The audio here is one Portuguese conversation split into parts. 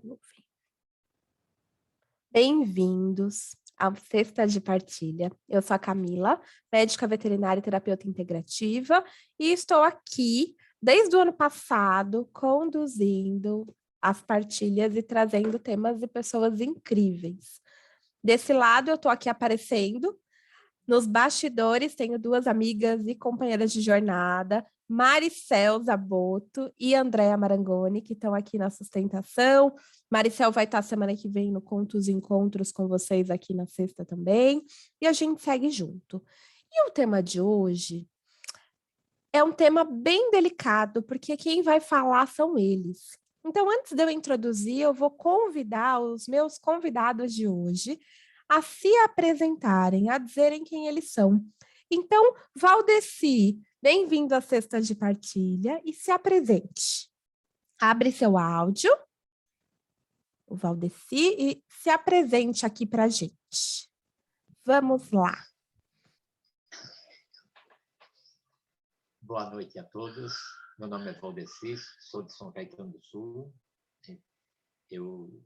nuvem. Bem-vindos ao Sexta de Partilha. Eu sou a Camila, médica veterinária e terapeuta integrativa, e estou aqui desde o ano passado conduzindo as partilhas e trazendo temas de pessoas incríveis. Desse lado, eu estou aqui aparecendo. Nos bastidores, tenho duas amigas e companheiras de jornada, Maricel Zaboto e Andréa Marangoni, que estão aqui na sustentação. Maricel vai estar semana que vem no Contos e Encontros com vocês aqui na sexta também. E a gente segue junto. E o tema de hoje é um tema bem delicado, porque quem vai falar são eles. Então, antes de eu introduzir, eu vou convidar os meus convidados de hoje a se apresentarem, a dizerem quem eles são. Então, Valdeci, bem-vindo à Sexta de Partilha e se apresente. Abre seu áudio, o Valdeci, e se apresente aqui para a gente. Vamos lá. Boa noite a todos. Meu nome é Valdeci, sou de São Caetano do Sul. Eu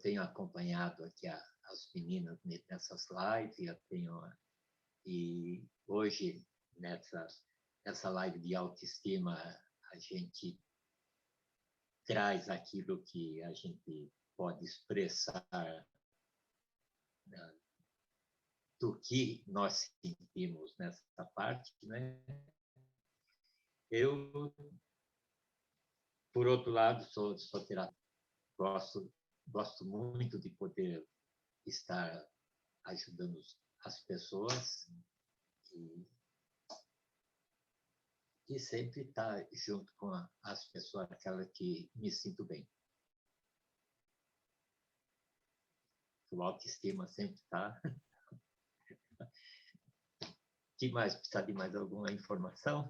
tenho acompanhado aqui as meninas nessas lives, e hoje, nessa live de autoestima, a gente traz aquilo que a gente pode expressar, né, do que nós sentimos nessa parte, né? Eu, por outro lado, sou terapeuta, gosto muito de poder estar ajudando as pessoas e sempre estar junto com as pessoas, aquela que me sinto bem. O autoestima sempre está. Que mais? Precisa de mais alguma informação?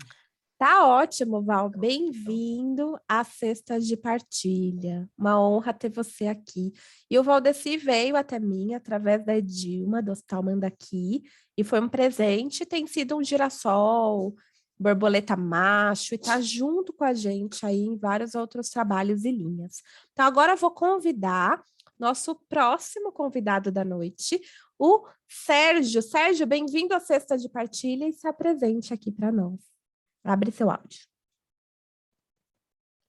Tá ótimo, Val. Bem-vindo à Sexta de Partilha. Uma honra ter você aqui. E o Valdeci veio até mim através da Edilma, do Hospital Mandaki, e foi um presente. Tem sido um girassol, borboleta macho, e tá junto com a gente aí em vários outros trabalhos e linhas. Então, agora eu vou convidar nosso próximo convidado da noite, o Sérgio. Sérgio, bem-vindo à Sexta de Partilha e se apresente aqui para nós. Abre seu áudio.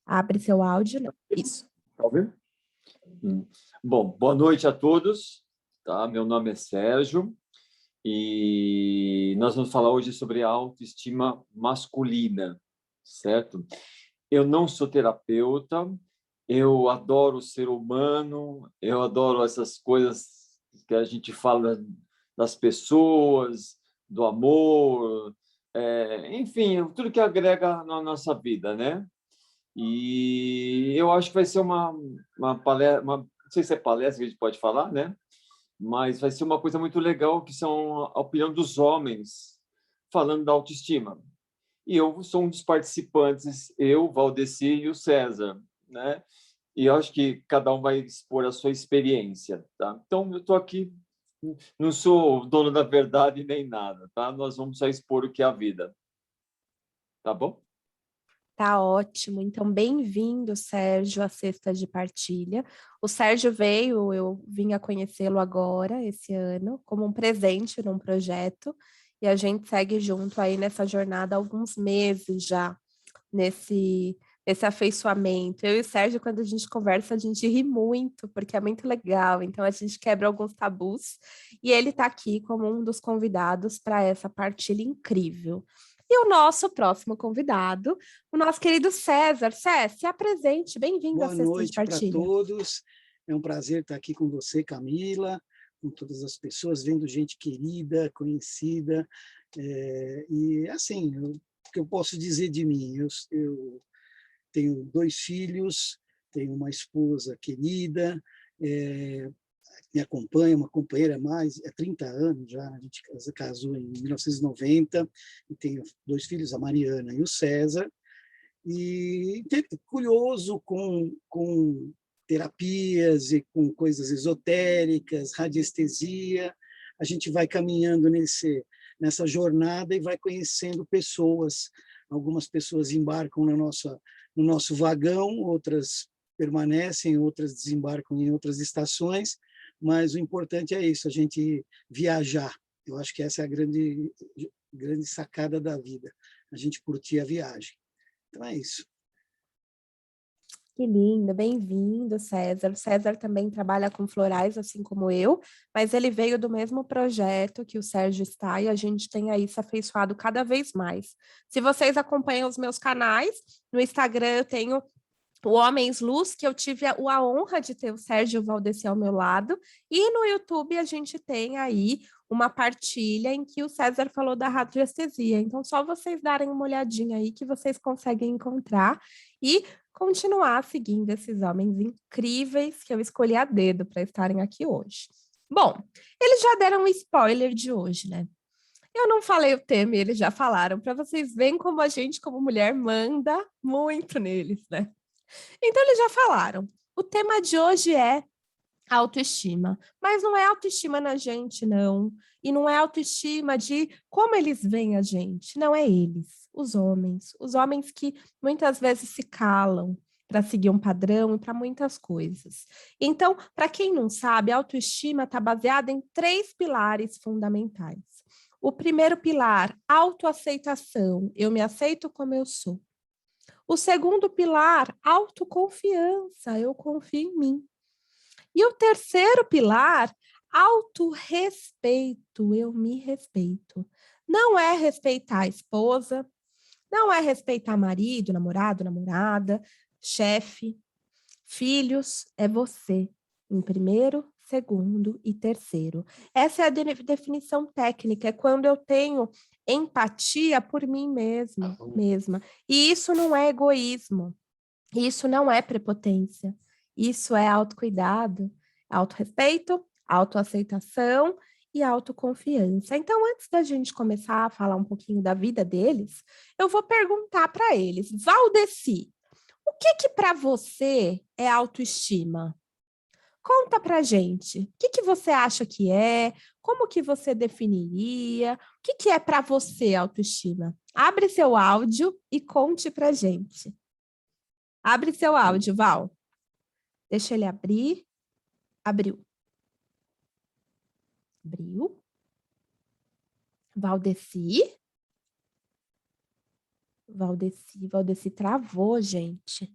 Abre seu áudio, não. Isso. Tá ouvindo? Bom, boa noite a todos. Tá? Meu nome é Sérgio e nós vamos falar hoje sobre a autoestima masculina, certo? Eu não sou terapeuta, eu adoro o ser humano, eu adoro essas coisas que a gente fala das pessoas, do amor, enfim, tudo que agrega na nossa vida, né? E eu acho que vai ser uma palestra, não sei se é palestra que a gente pode falar, né? Mas vai ser uma coisa muito legal, que são a opinião dos homens falando da autoestima. E eu sou um dos participantes, eu, Valdeci e o César, né? E eu acho que cada um vai expor a sua experiência, tá? Então, eu estou aqui, não sou dono da verdade nem nada, tá? Nós vamos só expor o que é a vida. Tá bom? Tá ótimo. Então, bem-vindo, Sérgio, à Sexta de Partilha. O Sérgio veio, eu vim a conhecê-lo agora, esse ano, como um presente num projeto, e a gente segue junto aí nessa jornada há alguns meses já, nesse afeiçoamento. Eu e o Sérgio, quando a gente conversa, a gente ri muito, porque é muito legal, então a gente quebra alguns tabus, e ele está aqui como um dos convidados para essa partilha incrível. E o nosso próximo convidado, o nosso querido César. César, se apresente, bem-vindo à Sexta de Boa Partilha. noite para todos, é um prazer estar aqui com você, Camila, com todas as pessoas, vendo gente querida, conhecida, e assim, o que eu posso dizer de mim? Eu tenho 2 filhos, tenho uma esposa querida, me acompanha, uma companheira há 30 anos já, a gente casou em 1990, e tenho 2 filhos, a Mariana e o César, e curioso com terapias e com coisas esotéricas, radiestesia, a gente vai caminhando nessa jornada e vai conhecendo pessoas. Algumas pessoas embarcam no nosso vagão, outras permanecem, outras desembarcam em outras estações, mas o importante é isso, a gente viajar. Eu acho que essa é a grande sacada da vida, a gente curtir a viagem. Então é isso. Que lindo, bem-vindo, César. O César também trabalha com florais, assim como eu, mas ele veio do mesmo projeto que o Sérgio está e a gente tem aí se afeiçoado cada vez mais. Se vocês acompanham os meus canais, no Instagram eu tenho o Homens Luz, que eu tive a honra de ter o Sérgio Valdeci ao meu lado, e no YouTube a gente tem aí uma partilha em que o César falou da radiestesia. Então, só vocês darem uma olhadinha aí que vocês conseguem encontrar e continuar seguindo esses homens incríveis que eu escolhi a dedo para estarem aqui hoje. Bom, eles já deram um spoiler de hoje, né? Eu não falei o tema, e eles já falaram, para vocês verem como a gente, como mulher, manda muito neles, né? Então, eles já falaram. O tema de hoje é autoestima, mas não é autoestima na gente, não. E não é autoestima de como eles veem a gente, não é eles, os homens que muitas vezes se calam para seguir um padrão e para muitas coisas. Então, para quem não sabe, a autoestima está baseada em 3 pilares fundamentais. O primeiro pilar, autoaceitação, eu me aceito como eu sou. O segundo pilar, autoconfiança, eu confio em mim. E o terceiro pilar, autorrespeito, eu me respeito. Não é respeitar a esposa, não é respeitar marido, namorado, namorada, chefe, filhos, é você, em primeiro, segundo e terceiro. Essa é a definição técnica, é quando eu tenho empatia por mim mesma. E isso não é egoísmo, isso não é prepotência, isso é autocuidado, autorrespeito, autoaceitação e autoconfiança. Então, antes da gente começar a falar um pouquinho da vida deles, eu vou perguntar para eles, Valdeci, o que para você é autoestima? Conta pra gente. O que você acha que é? Como que você definiria? O que é para você autoestima? Abre seu áudio e conte pra gente. Abre seu áudio, Val. Deixa ele abrir. Abriu. Abriu. Valdeci. Valdeci travou, gente.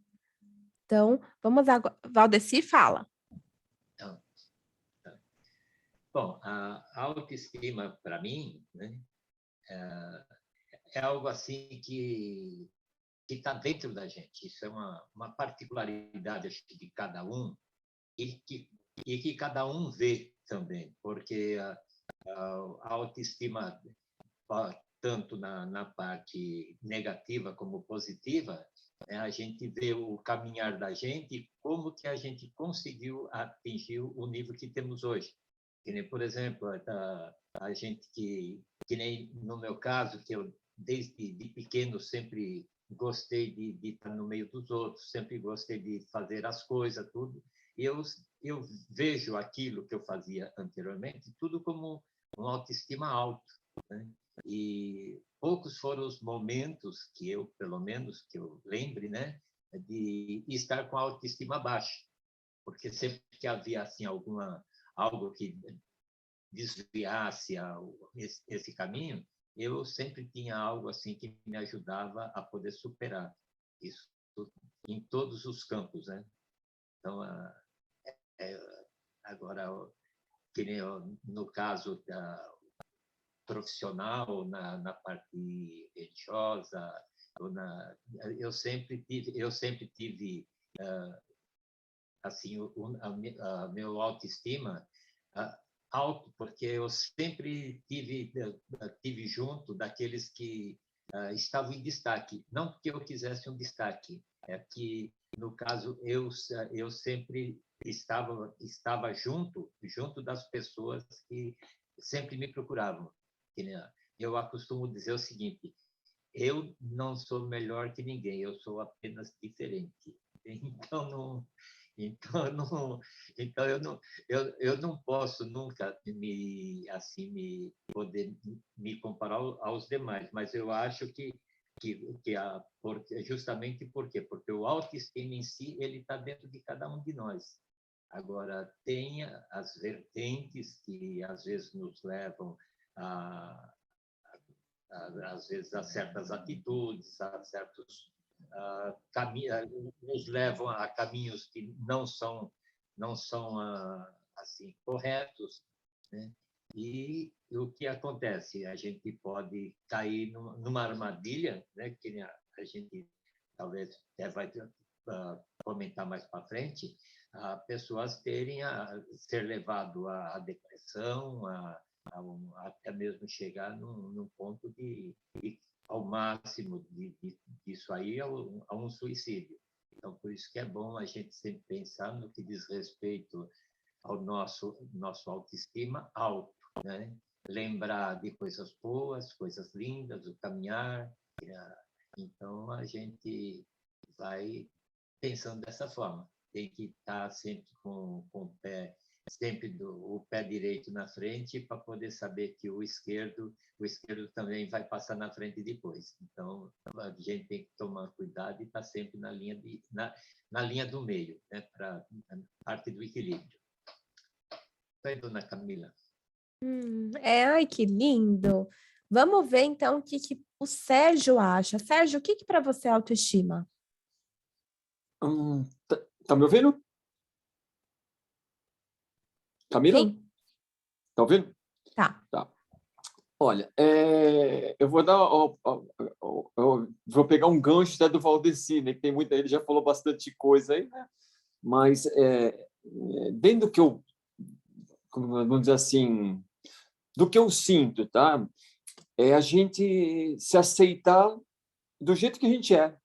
Então, vamos agora. Valdeci, fala. Então, tá. Bom, a autoestima, para mim, né, é algo assim que está dentro da gente. Isso é uma particularidade, acho que, de cada um e que cada um vê também, porque a autoestima, tanto na parte negativa como positiva, a gente vê o caminhar da gente e como que a gente conseguiu atingir o nível que temos hoje. Que nem, por exemplo, a gente que nem no meu caso, que eu desde de pequeno sempre gostei de estar no meio dos outros, sempre gostei de fazer as coisas, tudo. Eu vejo aquilo que eu fazia anteriormente tudo como uma autoestima alta, né? E poucos foram os momentos que eu, pelo menos, que eu lembre, né, de estar com a autoestima baixa, porque sempre que havia assim algo que desviasse esse caminho, eu sempre tinha algo assim que me ajudava a poder superar isso em todos os campos, né? Então, agora, que nem no caso profissional, na parte religiosa, eu sempre tive assim a meu autoestima alto, porque eu sempre tive junto daqueles que estavam em destaque, não porque eu quisesse um destaque, é que no caso eu sempre estava junto das pessoas que sempre me procuravam. Eu acostumo dizer o seguinte: eu não sou melhor que ninguém, eu sou apenas diferente. Então não, eu não posso nunca poder me comparar aos demais, mas eu acho que justamente por quê? Porque o autoestima em si ele está dentro de cada um de nós. Agora, tem as vertentes que às vezes nos levam às vezes a certas atitudes, a certos caminhos, nos levam a caminhos que não são assim corretos, né? E o que acontece? A gente pode cair numa armadilha, né? Que a gente talvez até vai comentar mais para frente, pessoas ser levado à depressão, até mesmo chegar num ponto de ao máximo disso aí a um suicídio. Então, por isso que é bom a gente sempre pensar no que diz respeito ao nosso autoestima alto, né? Lembrar de coisas boas, coisas lindas, o caminhar. Então, a gente vai pensando dessa forma. Tem que estar sempre com o pé, sempre o pé direito na frente para poder saber que o esquerdo também vai passar na frente depois. Então, a gente tem que tomar cuidado e estar sempre na linha do meio, né? Para a parte do equilíbrio. Oi, dona Camila. Ai, que lindo. Vamos ver, então, o que o Sérgio acha. Sérgio, o que para você é autoestima? Tá me ouvindo? Camila? Sim. Tá ouvindo? Tá. Olha, eu vou eu vou pegar um gancho até do Valdeci, né, que tem muita, ele já falou bastante coisa aí, né? Mas dentro do que vamos dizer assim, do que eu sinto, tá? É a gente se aceitar do jeito que a gente é,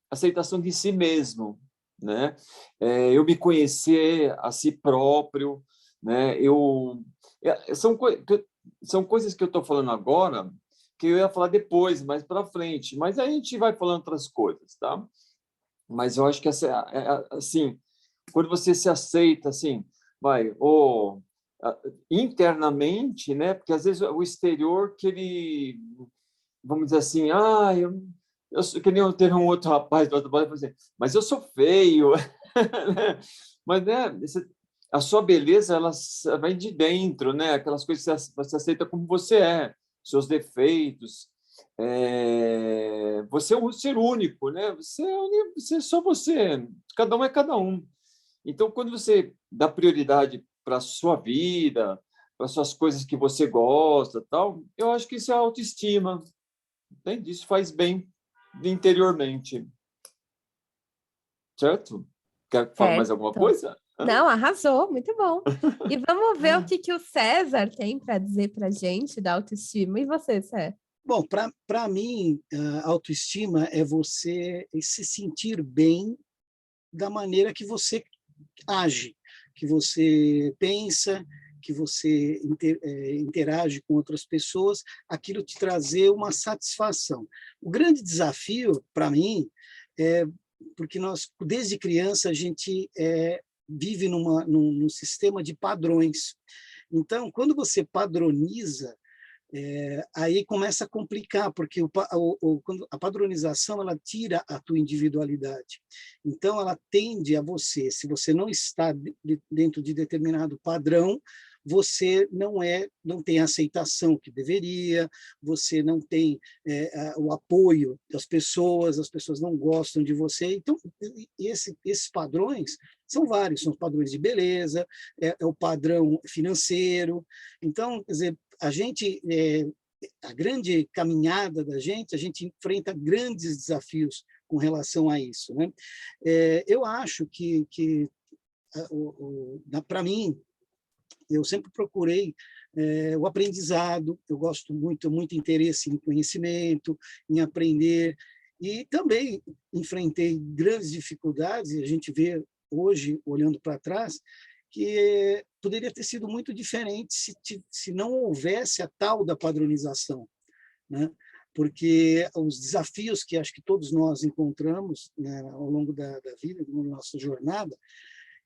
aceitação de si mesmo, né? Eu me conhecer a si próprio, né? São coisas que eu estou falando agora que eu ia falar depois, mais para frente, mas aí a gente vai falando outras coisas, tá? Mas eu acho que assim, quando você se aceita, assim, internamente, né? Porque às vezes o exterior que ele, vamos dizer assim, eu sou, que nem teve um outro rapaz do outro lado, mas eu sou feio, mas né? A sua beleza ela vem de dentro, né? Aquelas coisas que você aceita como você é, seus defeitos. Você é um ser único, né? Você é só você. Cada um é cada um. Então, quando você dá prioridade para a sua vida, para as suas coisas que você gosta, tal, eu acho que isso é autoestima. Entende? Isso faz bem interiormente. Certo? Quer falar mais alguma coisa? Não, arrasou, muito bom. E vamos ver o que o César tem para dizer para a gente da autoestima. E você, César? Bom, para mim, a autoestima é você se sentir bem da maneira que você age, que você pensa, que você interage com outras pessoas, aquilo te trazer uma satisfação. O grande desafio, para mim, é porque nós, desde criança, a gente vive num sistema de padrões. Então, quando você padroniza, aí começa a complicar, porque quando a padronização ela tira a tua individualidade. Então, ela tende a você, se você não está dentro de determinado padrão, você não tem a aceitação que deveria, você não tem o apoio das pessoas, as pessoas não gostam de você. Então, esses padrões são vários, são os padrões de beleza, é o padrão financeiro. Então, quer dizer, a grande caminhada da gente, a gente enfrenta grandes desafios com relação a isso, né? Eu acho que para mim, eu sempre procurei o aprendizado, eu gosto muito interesse em conhecimento, em aprender, e também enfrentei grandes dificuldades, e a gente vê hoje, olhando para trás, que poderia ter sido muito diferente se não houvesse a tal da padronização, né? Porque os desafios que acho que todos nós encontramos, né, ao longo da vida, na nossa jornada,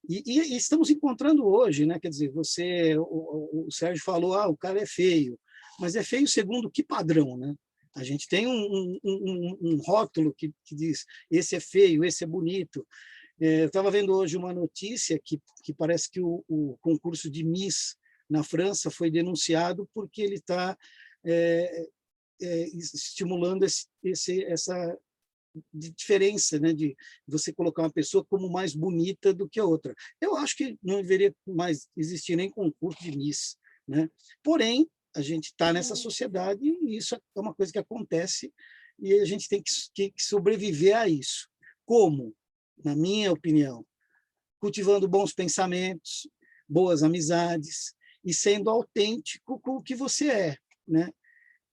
e estamos encontrando hoje, né? Quer dizer, o Sérgio falou, o cara é feio, mas é feio segundo que padrão, né? A gente tem um rótulo que diz esse é feio, esse é bonito. Eu estava vendo hoje uma notícia que parece que o concurso de Miss na França foi denunciado porque ele está estimulando essa diferença, né, de você colocar uma pessoa como mais bonita do que a outra. Eu acho que não deveria mais existir nem concurso de Miss, né? Porém, a gente está nessa sociedade e isso é uma coisa que acontece e a gente tem que sobreviver a isso. Como? Na minha opinião, cultivando bons pensamentos, boas amizades e sendo autêntico com o que você é, né?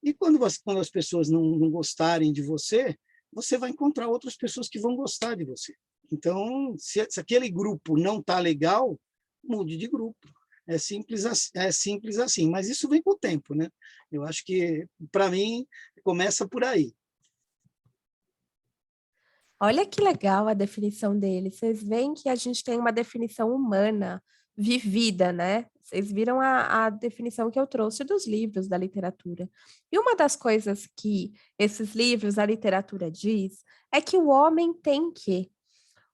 E quando as pessoas não gostarem de você, você vai encontrar outras pessoas que vão gostar de você. Então, se aquele grupo não está legal, mude de grupo. É simples assim, mas isso vem com o tempo, né? Eu acho que, para mim, começa por aí. Olha que legal a definição dele. Vocês veem que a gente tem uma definição humana, vivida, né? Vocês viram a definição que eu trouxe dos livros da literatura. E uma das coisas que esses livros, a literatura diz, é que o homem tem que.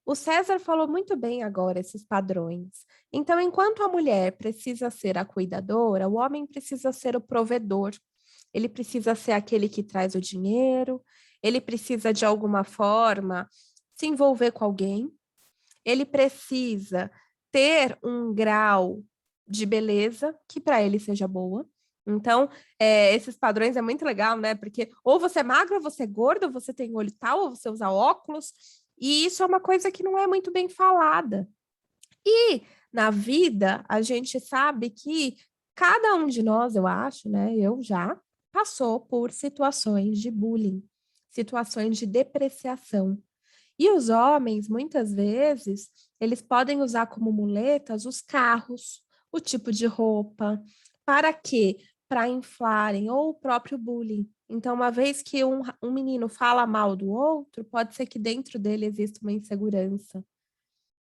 O César falou muito bem agora esses padrões. Então, enquanto a mulher precisa ser a cuidadora, o homem precisa ser o provedor. Ele precisa ser aquele que traz o dinheiro, ele precisa, de alguma forma, se envolver com alguém, ele precisa ter um grau de beleza que para ele seja boa. Então, esses padrões é muito legal, né? Porque ou você é magro, ou você é gordo, ou você tem olho tal, ou você usa óculos. E isso é uma coisa que não é muito bem falada. E na vida, a gente sabe que cada um de nós, eu acho, né? Eu já passou por situações de bullying, situações de depreciação. E os homens, muitas vezes, eles podem usar como muletas os carros, o tipo de roupa, para quê? Para inflarem, ou o próprio bullying. Então, uma vez que um menino fala mal do outro, pode ser que dentro dele exista uma insegurança.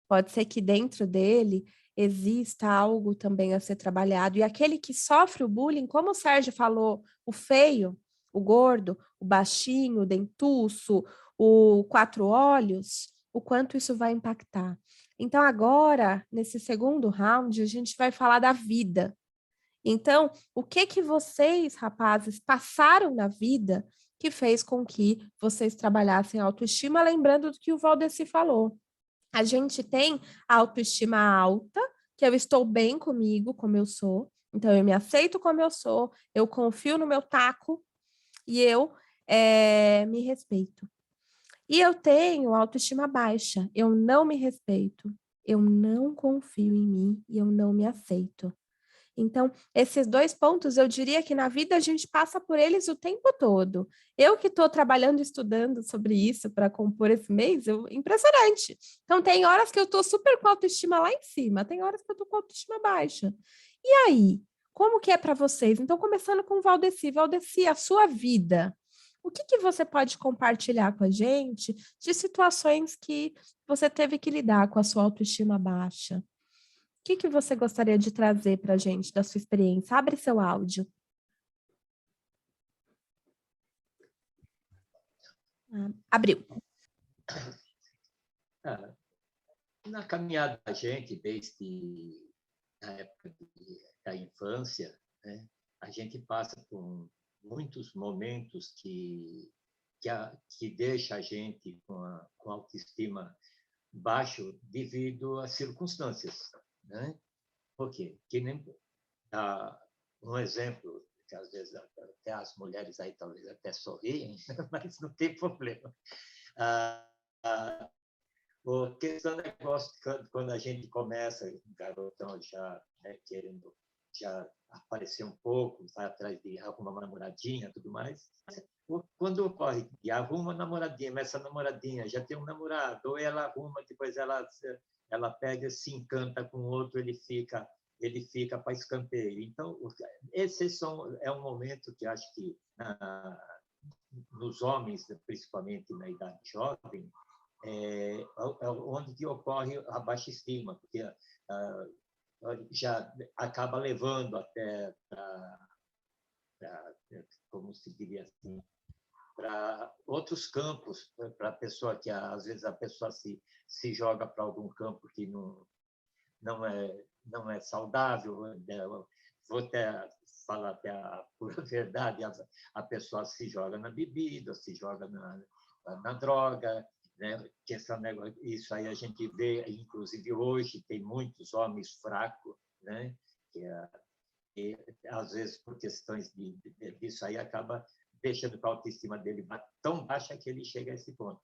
Pode ser que dentro dele exista algo também a ser trabalhado. E aquele que sofre o bullying, como o Sérgio falou, o feio, o gordo, o baixinho, o dentuço, o quatro olhos, o quanto isso vai impactar. Então, agora, nesse segundo round, a gente vai falar da vida. Então, o que que vocês, rapazes, passaram na vida que fez com que vocês trabalhassem a autoestima, lembrando do que o Valdeci falou. A gente tem a autoestima alta, que eu estou bem comigo, como eu sou. Então, eu me aceito como eu sou, eu confio no meu taco e eu me respeito. E eu tenho autoestima baixa, eu não me respeito, eu não confio em mim e eu não me aceito. Então, esses dois pontos, eu diria que na vida a gente passa por eles o tempo todo. Eu que estou trabalhando e estudando sobre isso para compor esse mês, impressionante. Então, tem horas que eu estou super com a autoestima lá em cima, tem horas que eu estou com a autoestima baixa. E aí, como que é para vocês? Então, começando com o Valdeci. Valdeci, a sua vida. O que que você pode compartilhar com a gente de situações que você teve que lidar com a sua autoestima baixa? O que que você gostaria de trazer para a gente da sua experiência? Abre seu áudio. Abriu. Na caminhada da gente, desde a época da infância, né, a gente passa por muitos momentos que deixa a gente com a autoestima baixo devido às circunstâncias, né? Por quê? Que nem um exemplo que às vezes até as mulheres aí talvez até sorriem, mas não tem problema. A questão do negócio, quando a gente começa, o garotão já, né, querendo já aparecer um pouco, vai atrás de alguma namoradinha, tudo mais. Quando ocorre que arruma uma namoradinha, mas essa namoradinha já tem um namorado, ou ela arruma, depois ela pega, se encanta com outro, ele fica para escanteio. Então, esse é um momento que acho que nos homens, principalmente na idade jovem, onde que ocorre a baixa estima, porque já acaba levando até como se diria assim, para outros campos, para a pessoa que, às vezes, a pessoa se joga para algum campo que não é saudável. Vou até falar até a pura verdade, a pessoa se joga na bebida, se joga na droga, né? Isso aí a gente vê, inclusive hoje, tem muitos homens fracos, né? E, às vezes, por questões disso aí, acaba deixando que a autoestima dele tão baixa que ele chega a esse ponto.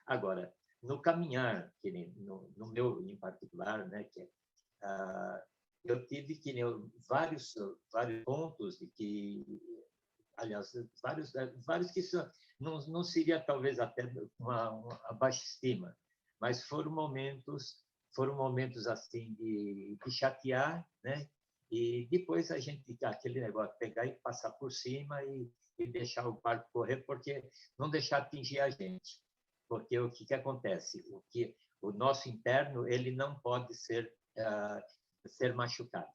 Agora, no caminhar, no meu em particular, né, eu tive vários pontos de que, aliás, vários que não seria talvez até uma baixa estima, mas foram momentos assim de chatear, né? E depois a gente, aquele negócio, pegar e passar por cima e deixar o barco correr, porque não deixar atingir a gente. Porque o que acontece? O nosso interno ele não pode ser machucado.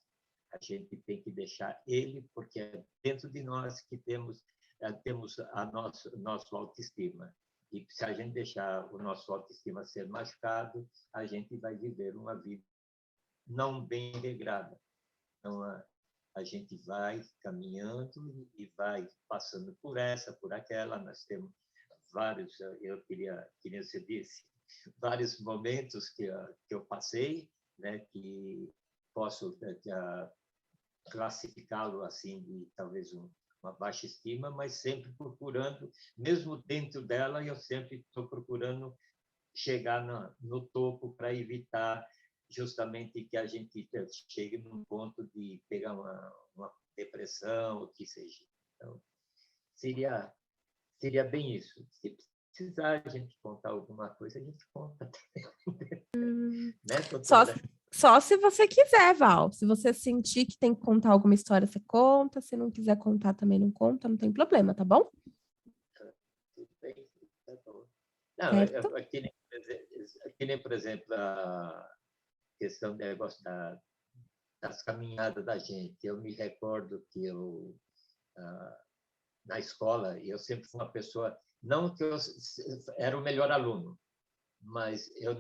A gente tem que deixar ele, porque é dentro de nós que temos a nosso autoestima. E se a gente deixar o nosso autoestima ser machucado, a gente vai viver uma vida não bem regrada. Então, a gente vai caminhando e vai passando por essa, por aquela. Nós temos vários, eu queria que você disse, vários momentos que eu passei, né, que posso classificá-lo assim de talvez uma baixa estima, mas sempre procurando, mesmo dentro dela, eu sempre estou procurando chegar no topo para evitar justamente que a gente chegue num ponto de pegar uma depressão, o que seja. Então, seria bem isso. Se precisar a gente contar alguma coisa, a gente conta. Né, só se você quiser, Val. Se você sentir que tem que contar alguma história, você conta. Se não quiser contar, também não conta. Não tem problema, tá bom? Tudo bem, tá bom. Não, que nem, por exemplo, a questão do negócio das caminhadas da gente. Eu me recordo que na escola, eu sempre fui uma pessoa, não que eu era o melhor aluno, mas eu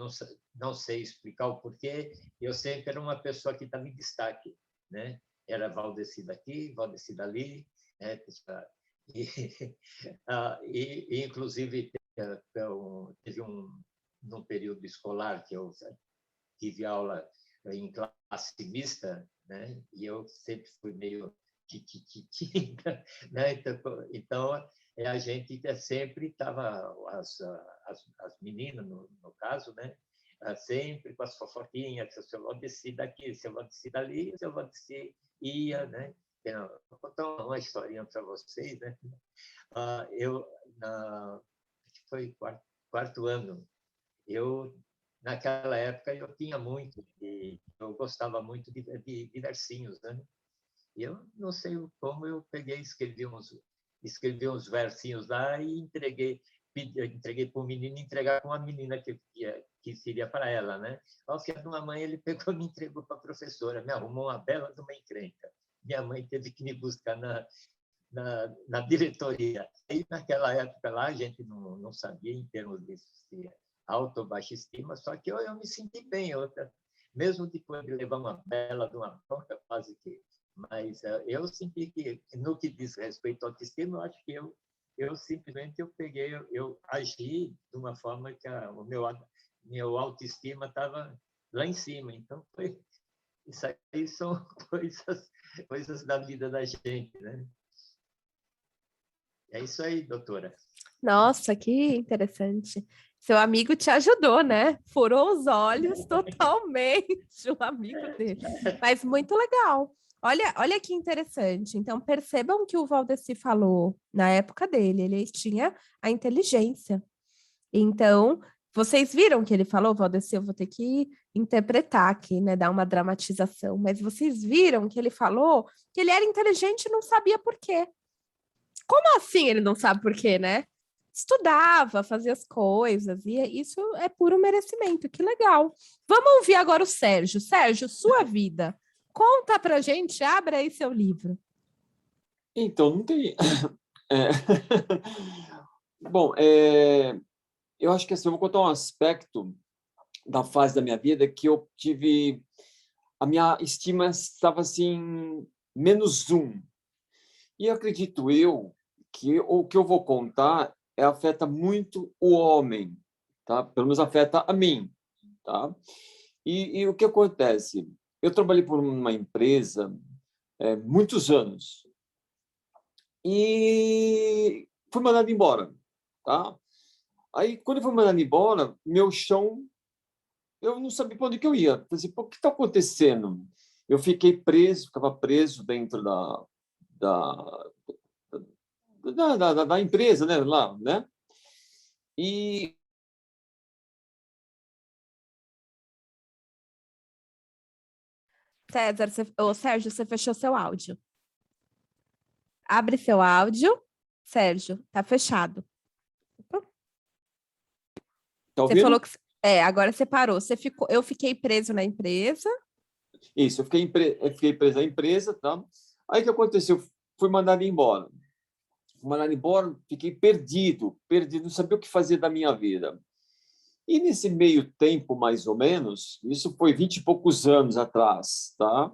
não sei explicar o porquê, eu sempre era uma pessoa que estava em destaque, né? Era Valdeci daqui, Valdeci dali, né? E inclusive, teve num período escolar que eu tive aula em classe mista, né? E eu sempre fui meio né? Então a gente sempre estava, as meninas, no caso, né? Sempre com as fofoquinhas, se eu vou descer daqui, se eu vou descer dali, se eu vou descer, ia, né? Vou contar uma historinha para vocês, né? Acho que foi quarto ano, naquela época eu tinha muito, eu gostava muito de versinhos, né? E eu não sei como eu peguei, escrevi uns versinhos lá e entreguei para o menino, entregar para uma menina que seria para ela, né? Ao fim de uma mãe, ele pegou e me entregou para a professora, me arrumou uma bela de uma encrenca. Minha mãe teve que me buscar na diretoria. E naquela época lá, a gente não sabia em termos de alta ou baixa estima, só que eu me senti bem, mesmo depois de levar uma bela de uma bronca, quase que. Mas eu senti que, no que diz respeito à autoestima, eu acho que eu simplesmente eu agi de uma forma que o meu autoestima estava lá em cima. Então, isso aí são coisas da vida da gente, né? É isso aí, doutora. Nossa, que interessante. Seu amigo te ajudou, né? Furou os olhos totalmente, o amigo dele. Mas muito legal. Olha que interessante. Então, percebam que o Valdeci falou na época dele, ele tinha a inteligência. Então, vocês viram que ele falou, Valdeci, eu vou ter que interpretar aqui, né? Dar uma dramatização. Mas vocês viram que ele falou que ele era inteligente e não sabia por quê. Como assim ele não sabe por quê, né? Estudava, fazia as coisas, e isso é puro merecimento, que legal. Vamos ouvir agora o Sérgio. Sérgio, sua vida. Conta pra gente, abre aí seu livro. Então, não tem... Bom, eu acho que assim, eu vou contar um aspecto da fase da minha vida que eu tive... A minha estima estava assim, -1. E acredito eu que o que eu vou contar afeta muito o homem, tá? Pelo menos afeta a mim, tá? E o que acontece? Eu trabalhei por uma empresa muitos anos e fui mandado embora, tá? Aí, quando eu fui mandado embora, meu chão, eu não sabia para onde que eu ia. Falei assim, pô, o que está acontecendo? Eu fiquei preso, ficava preso dentro da, da empresa, né, lá, né? E César, ô, Sérgio, você fechou seu áudio. Abre seu áudio. Sérgio, tá fechado. tá Você falou ouvindo? que... agora você parou. Você ficou... Eu fiquei preso na empresa. Isso, eu fiquei preso na empresa, tá? Aí o que aconteceu? Fui mandado embora. Fui mandado embora, fiquei perdido, não sabia o que fazer da minha vida. E nesse meio tempo, mais ou menos, isso foi 20 e poucos anos atrás, tá?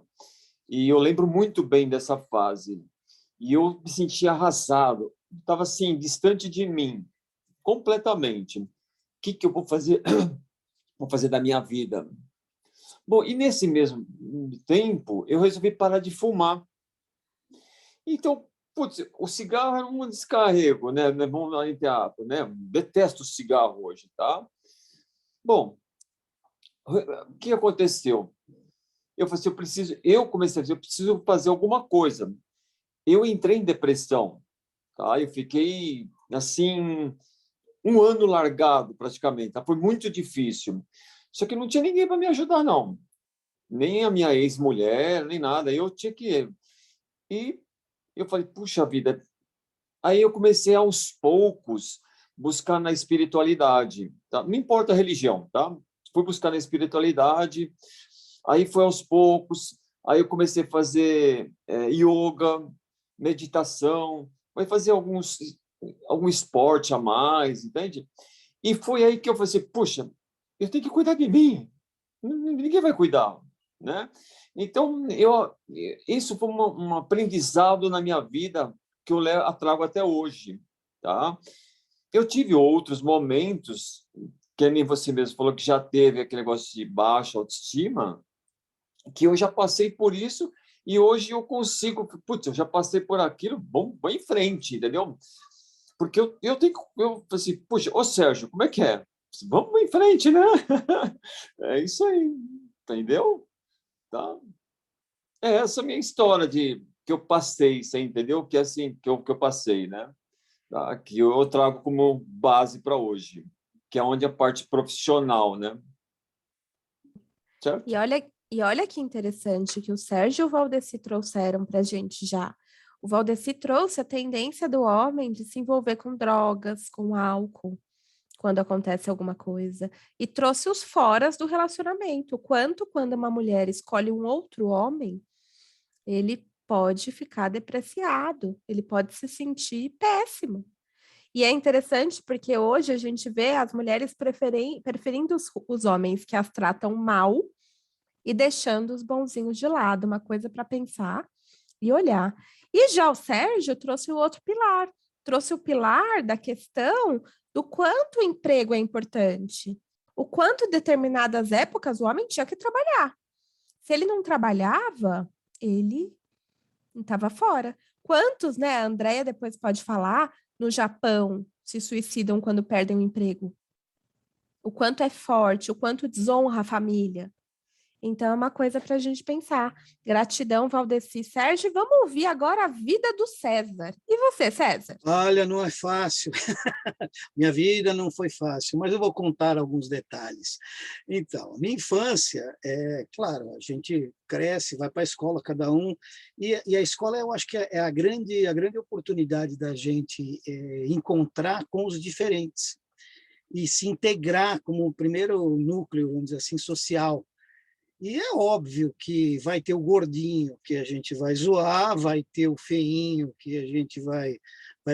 E eu lembro muito bem dessa fase. E eu me sentia arrasado, estava assim, distante de mim, completamente. O que eu vou fazer, vou fazer da minha vida? Bom, e nesse mesmo tempo, eu resolvi parar de fumar. Então, putz, o cigarro era um descarrego, né? Vamos lá em teatro, né? Detesto o cigarro hoje, tá? Bom, o que aconteceu? Eu falei assim, eu comecei a dizer, eu preciso fazer alguma coisa. Eu entrei em depressão, tá? Eu fiquei assim 1 ano largado praticamente, tá? Foi muito difícil. Só que não tinha ninguém para me ajudar, não. Nem a minha ex-mulher, nem nada. Eu tinha que... E eu falei, puxa vida. Aí eu comecei aos poucos buscar na espiritualidade, tá? Não importa a religião, tá? Fui buscar na espiritualidade, aí foi aos poucos, aí eu comecei a fazer yoga, meditação, vai fazer algum esporte a mais, entende? E foi aí que eu falei assim, puxa, eu tenho que cuidar de mim, ninguém vai cuidar, né? Então, isso foi um aprendizado na minha vida que eu trago até hoje, tá? Eu tive outros momentos, que nem você mesmo falou que já teve aquele negócio de baixa autoestima, que eu já passei por isso e hoje eu consigo, putz, eu já passei por aquilo, vou em frente, entendeu? Porque eu tenho, eu falei assim, puxa, ô Sérgio, como é que é? Vamos em frente, né? É isso aí, entendeu? Tá? É essa a minha história de que eu passei, você entendeu? Que é assim que eu passei, né? Tá? Que eu trago como base para hoje, que é onde a parte profissional, né? E Certo? olha que interessante que o Sérgio e o Valdeci trouxeram para a gente já. O Valdeci trouxe a tendência do homem de se envolver com drogas, com álcool, quando acontece alguma coisa. E trouxe os foras do relacionamento. Quanto quando uma mulher escolhe um outro homem, ele pode ficar depreciado, ele pode se sentir péssimo. E é interessante porque hoje a gente vê as mulheres preferindo os homens que as tratam mal e deixando os bonzinhos de lado, uma coisa para pensar e olhar. E já o Sérgio trouxe o outro pilar, trouxe o pilar da questão do quanto o emprego é importante, o quanto em determinadas épocas o homem tinha que trabalhar. Se ele não trabalhava, ele estava fora. Quantos, né? A Andrea depois pode falar, no Japão se suicidam quando perdem o emprego. O quanto é forte, o quanto desonra a família. Então, é uma coisa para a gente pensar. Gratidão, Valdeci. Sérgio, vamos ouvir agora a vida do César. E você, César? Olha, não é fácil. Minha vida não foi fácil, mas eu vou contar alguns detalhes. Então, minha infância, claro, a gente cresce, vai para a escola, cada um, e a escola eu acho que é a grande oportunidade da gente encontrar com os diferentes e se integrar como o primeiro núcleo, vamos dizer assim, social. E é óbvio que vai ter o gordinho que a gente vai zoar, vai ter o feinho que a gente vai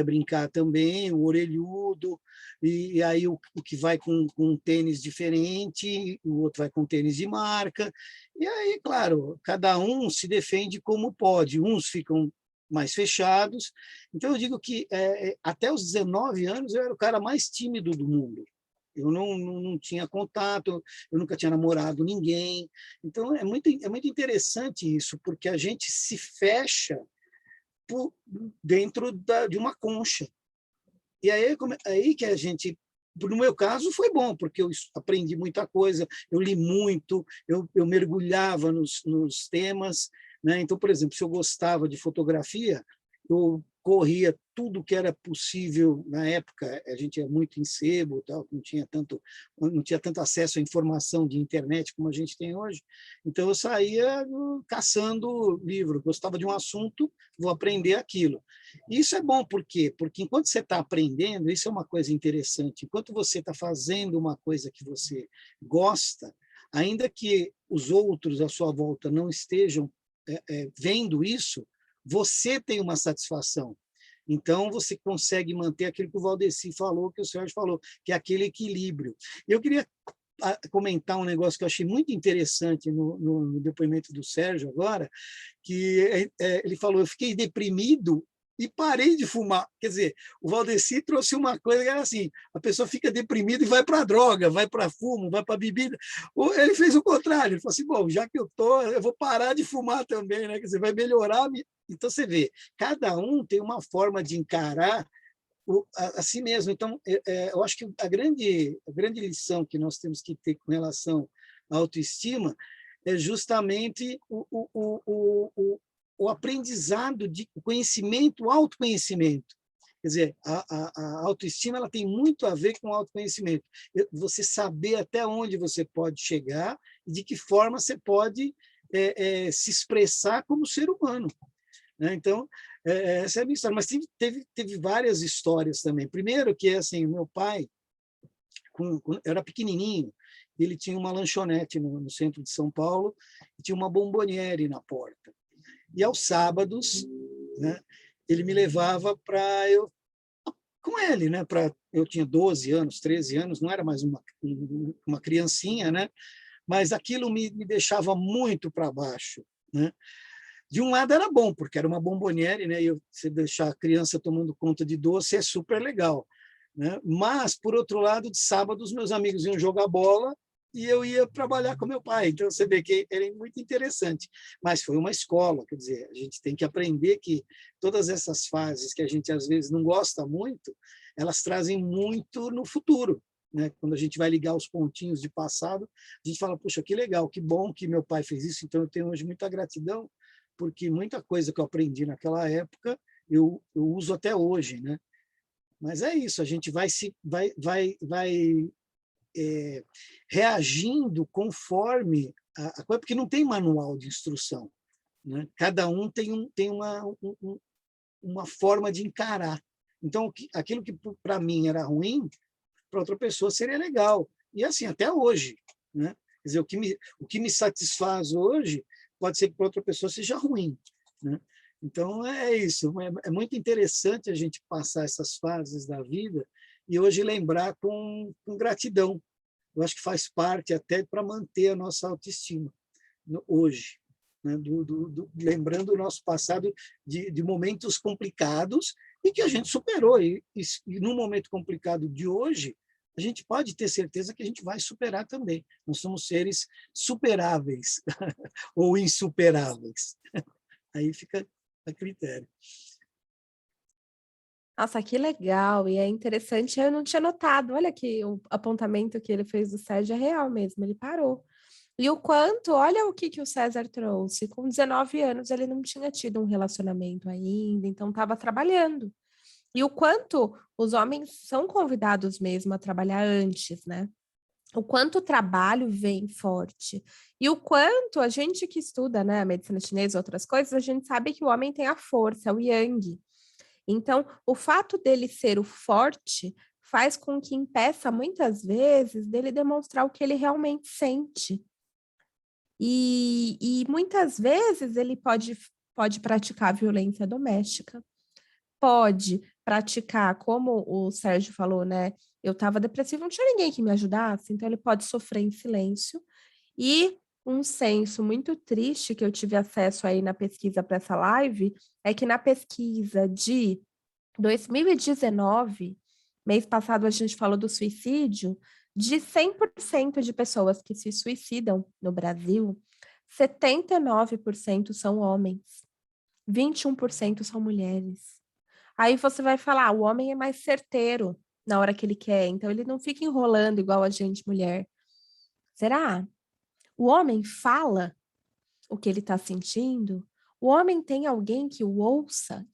brincar também, o orelhudo, e aí o que vai com um tênis diferente, o outro vai com tênis de marca. E aí, claro, cada um se defende como pode. Uns ficam mais fechados. Então, eu digo que até os 19 anos eu era o cara mais tímido do mundo. Eu não tinha contato, eu nunca tinha namorado ninguém. Então, é muito interessante isso, porque a gente se fecha dentro de uma concha. E aí que a gente, no meu caso, foi bom, porque eu aprendi muita coisa, eu li muito, eu mergulhava nos temas. Né? Então, por exemplo, se eu gostava de fotografia, eu corria tudo que era possível na época. A gente era muito em sebo, tal, não tinha tanto acesso à informação de internet como a gente tem hoje. Então eu saía caçando livro, gostava de um assunto, vou aprender aquilo. E isso é bom, por quê? Porque enquanto você está aprendendo, isso é uma coisa interessante, enquanto você está fazendo uma coisa que você gosta, ainda que os outros à sua volta não estejam vendo isso, você tem uma satisfação. Então, você consegue manter aquilo que o Valdeci falou, que o Sérgio falou, que é aquele equilíbrio. Eu queria comentar um negócio que eu achei muito interessante no depoimento do Sérgio agora, que ele falou, eu fiquei deprimido e parei de fumar. Quer dizer, o Valdeci trouxe uma coisa que era assim, a pessoa fica deprimida e vai para a droga, vai para fumo, vai para a bebida. Ele fez o contrário, ele falou assim, bom, já que eu vou parar de fumar também, né? Quer dizer, vai melhorar. Então, você vê, cada um tem uma forma de encarar a si mesmo. Então, eu acho que a grande lição que nós temos que ter com relação à autoestima é justamente o aprendizado de conhecimento, o autoconhecimento. Quer dizer, a autoestima ela tem muito a ver com o autoconhecimento. Você saber até onde você pode chegar e de que forma você pode se expressar como ser humano. Né? Então, essa é a minha história. Mas teve várias histórias também. Primeiro que, assim, meu pai, eu era pequenininho, ele tinha uma lanchonete no centro de São Paulo e tinha uma bomboniere na porta. E aos sábados, né, ele me levava para eu com ele, né? Eu tinha 12 anos, 13 anos, não era mais uma criancinha, né? Mas aquilo me deixava muito para baixo, né? De um lado era bom, porque era uma bomboniere, né? E você deixar a criança tomando conta de doce é super legal, né? Mas, por outro lado, de sábado, os meus amigos iam jogar bola e eu ia trabalhar com meu pai. Então, você vê que era muito interessante. Mas foi uma escola, quer dizer, a gente tem que aprender que todas essas fases que a gente, às vezes, não gosta muito, elas trazem muito no futuro. Né? Quando a gente vai ligar os pontinhos de passado, a gente fala, puxa, que legal, que bom que meu pai fez isso, então eu tenho hoje muita gratidão, porque muita coisa que eu aprendi naquela época eu uso até hoje, né? Mas é isso, a gente vai reagindo conforme a coisa, porque não tem manual de instrução, né? Cada um tem uma forma de encarar. Então, aquilo que para mim era ruim, para outra pessoa seria legal. E assim, até hoje, né? Quer dizer, o que me satisfaz hoje pode ser que para outra pessoa seja ruim, né? Então, é isso. É muito interessante a gente passar essas fases da vida e hoje lembrar com gratidão. Eu acho que faz parte até para manter a nossa autoestima hoje, né? Lembrando o nosso passado de momentos complicados e que a gente superou. E no momento complicado de hoje, a gente pode ter certeza que a gente vai superar também. Nós somos seres superáveis ou insuperáveis. Aí fica a critério. Nossa, que legal! E é interessante, eu não tinha notado. Olha que o apontamento que ele fez do Sérgio é real mesmo, ele parou. E o quanto, olha o que o César trouxe. Com 19 anos, ele não tinha tido um relacionamento ainda, então estava trabalhando. E o quanto os homens são convidados mesmo a trabalhar antes, né? O quanto o trabalho vem forte. E o quanto a gente que estuda, né, a medicina chinesa e outras coisas, a gente sabe que o homem tem a força, o yang. Então, o fato dele ser o forte faz com que impeça, muitas vezes, dele demonstrar o que ele realmente sente. E muitas vezes ele pode praticar violência doméstica, pode praticar, como o Sérgio falou, né? Eu estava depressiva, não tinha ninguém que me ajudasse, então ele pode sofrer em silêncio. E um senso muito triste que eu tive acesso aí na pesquisa para essa live é que na pesquisa de 2019, mês passado a gente falou do suicídio, de 100% de pessoas que se suicidam no Brasil, 79% são homens, 21% são mulheres. Aí você vai falar, o homem é mais certeiro na hora que ele quer, então ele não fica enrolando igual a gente, mulher. Será? O homem fala o que ele está sentindo? O homem tem alguém que ouça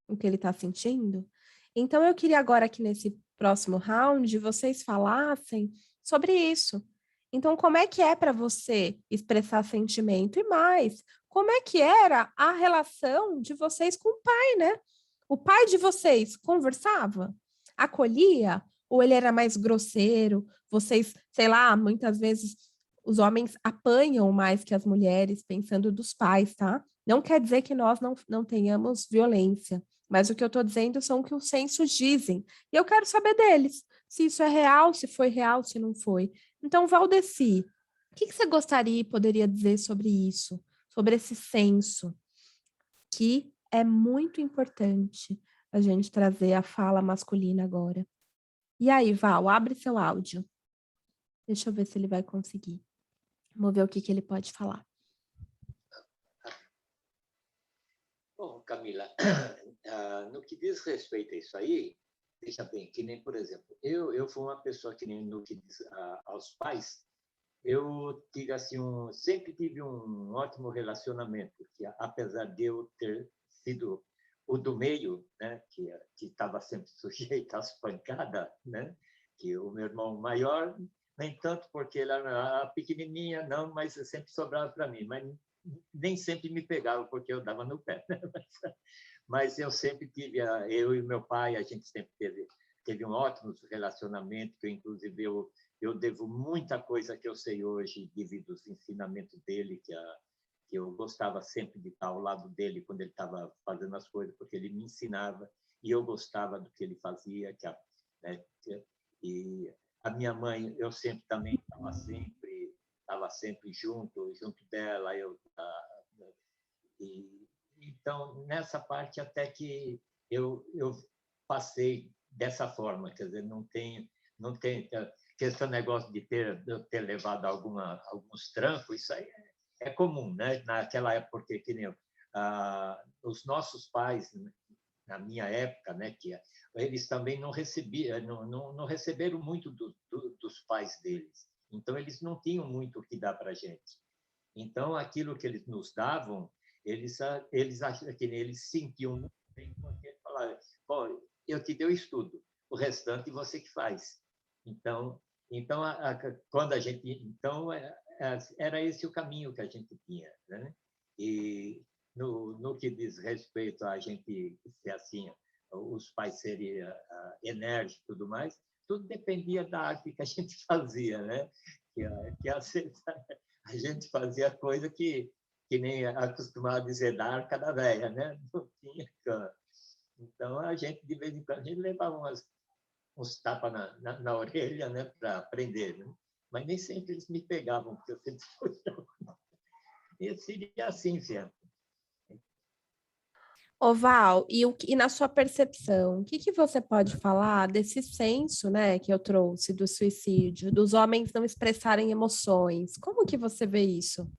o que ele está sentindo? Então, eu queria agora que nesse próximo round vocês falassem sobre isso. Então, como é que é para você expressar sentimento? E mais, como é que era a relação de vocês com o pai, né? O pai de vocês conversava? Acolhia? Ou ele era mais grosseiro? Vocês, sei lá, muitas vezes os homens apanham mais que as mulheres, pensando dos pais, tá? Não quer dizer que nós não tenhamos violência, mas o que eu estou dizendo são o que os censos dizem. E eu quero saber deles, se isso é real, se foi real, se não foi. Então, Valdeci, o que você gostaria e poderia dizer sobre isso, sobre esse censo, que é muito importante a gente trazer a fala masculina agora. E aí, Val, abre seu áudio. Deixa eu ver se ele vai conseguir. Vamos ver o que ele pode falar. Bom, Camila, no que diz respeito a isso aí, veja bem, que nem, por exemplo, eu fui uma pessoa que nem no que diz aos pais, eu tive assim sempre tive um ótimo relacionamento, que apesar de eu ter sido o do meio, né, que estava sempre sujeito às pancadas, né, que o meu irmão maior, nem tanto porque ele era pequenininha, não, mas sempre sobrava para mim, mas nem sempre me pegava porque eu dava no pé, né? Mas eu sempre tive, eu e meu pai, a gente sempre teve um ótimo relacionamento, que inclusive eu devo muita coisa que eu sei hoje devido aos ensinamentos dele, que eu gostava sempre de estar ao lado dele quando ele estava fazendo as coisas, porque ele me ensinava e eu gostava do que ele fazia, né, e a minha mãe, eu sempre também estava sempre junto dela, e então nessa parte até que eu passei dessa forma, quer dizer, não tem que esse negócio de eu ter levado alguns trancos, isso aí é comum, né? Naquela época, porque que nem os nossos pais, na minha época, né, que eles também não recebiam, não receberam muito dos pais deles. Então eles não tinham muito o que dar para a gente. Então aquilo que eles nos davam, eles acham que eles sentiam muito bem, porque eles falavam, bom, eu te dei o estudo, o restante você que faz. Então quando a gente, então era esse o caminho que a gente tinha, né? E no que diz respeito a gente ser assim, os pais serem enérgicos e tudo mais, tudo dependia da arte que a gente fazia, né? Que a gente fazia coisa que nem acostumava dizer da arca da velha, né? Não tinha cano. Então a gente de vez em quando a gente levava uns tapas na orelha, né, para aprender, né? Mas nem sempre eles me pegavam, porque eu sempre e seria assim sempre. Val, e na sua percepção, o que você pode falar desse senso, né, que eu trouxe do suicídio, dos homens não expressarem emoções? Como que você vê isso?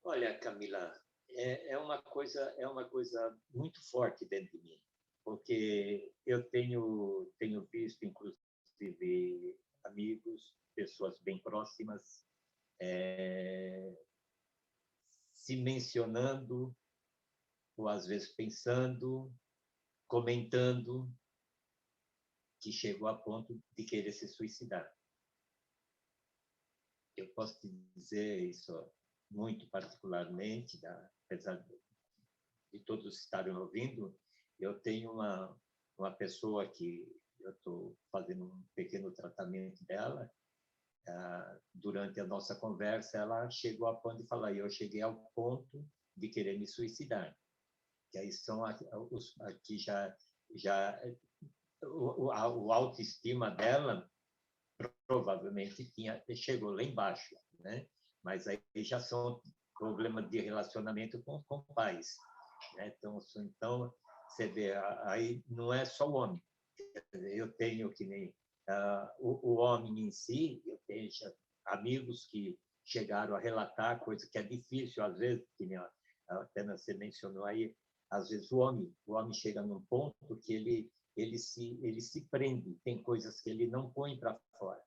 Olha, Camila, é uma coisa muito forte dentro de mim, porque eu tenho visto, inclusive, amigos, pessoas bem próximas, se mencionando, ou às vezes pensando, comentando, que chegou a ponto de querer se suicidar. Eu posso te dizer isso muito particularmente, apesar de todos estarem ouvindo, eu tenho uma pessoa que eu estou fazendo um pequeno tratamento dela, durante a nossa conversa, ela chegou a ponto de falar, eu cheguei ao ponto de querer me suicidar. Que aí são aqui já o autoestima dela provavelmente chegou lá embaixo, né? Mas aí já são problemas de relacionamento com pais, né? Então, você vê, aí não é só o homem. Eu tenho que nem o homem em si, eu tenho amigos que chegaram a relatar coisa que é difícil, às vezes, que nem até você mencionou aí, às vezes o homem chega num ponto que ele se prende, tem coisas que ele não põe para fora.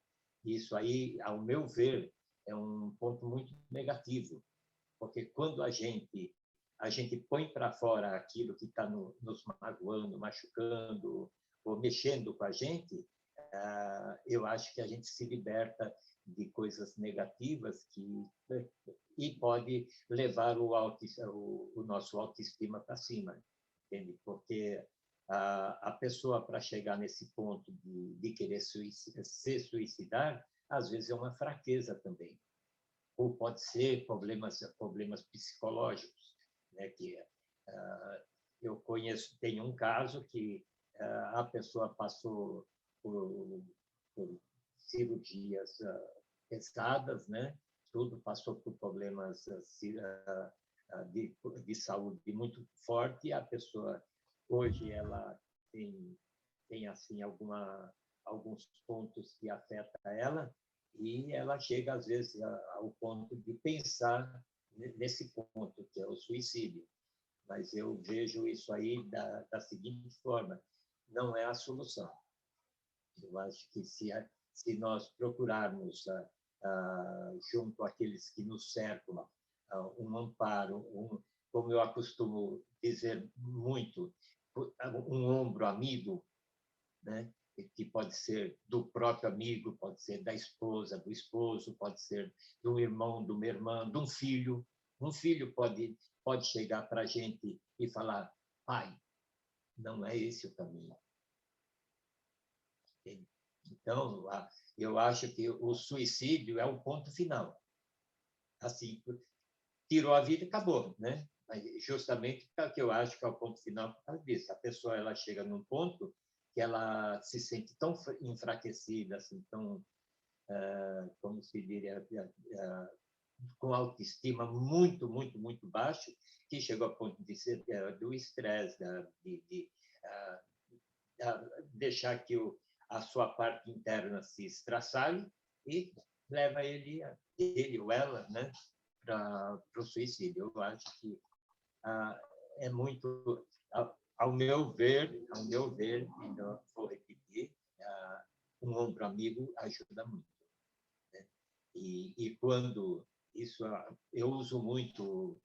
Isso aí, ao meu ver, é um ponto muito negativo, porque quando a gente põe para fora aquilo que está nos magoando, machucando, ou mexendo com a gente, eu acho que a gente se liberta de coisas negativas e pode levar o nosso autoestima para cima, entende? Porque a pessoa, para chegar nesse ponto de querer se suicidar, às vezes é uma fraqueza também, ou pode ser problemas psicológicos, né? Que eu conheço, tem um caso que a pessoa passou por cirurgias pesadas, né? Tudo passou por problemas de saúde muito forte. A pessoa hoje ela tem assim alguns pontos que afetam ela e ela chega às vezes ao ponto de pensar nesse ponto que é o suicídio. Mas eu vejo isso aí da seguinte forma: não é a solução. Eu acho que se nós procurarmos junto àqueles que nos cercam um amparo, como eu costumo dizer muito, um ombro amigo, né? Que pode ser do próprio amigo, pode ser da esposa, do esposo, pode ser do irmão, de uma irmã, de um filho. Um filho pode chegar para a gente e falar: pai, não é esse o caminho. Então, eu acho que o suicídio é o ponto final. Assim, tirou a vida e acabou, né? Mas justamente porque eu acho que é o ponto final por causa disso. A pessoa ela chega num ponto que ela se sente tão enfraquecida, assim, tão, como se diria, com autoestima muito, muito, muito baixo, que chegou a ponto de ser do estresse, de deixar que a sua parte interna se estraçalhe e leva ele ou ela, né, para o suicídio. Eu acho que é muito, ao meu ver, ainda vou repetir, um ombro amigo ajuda muito, né? E quando isso, eu uso muito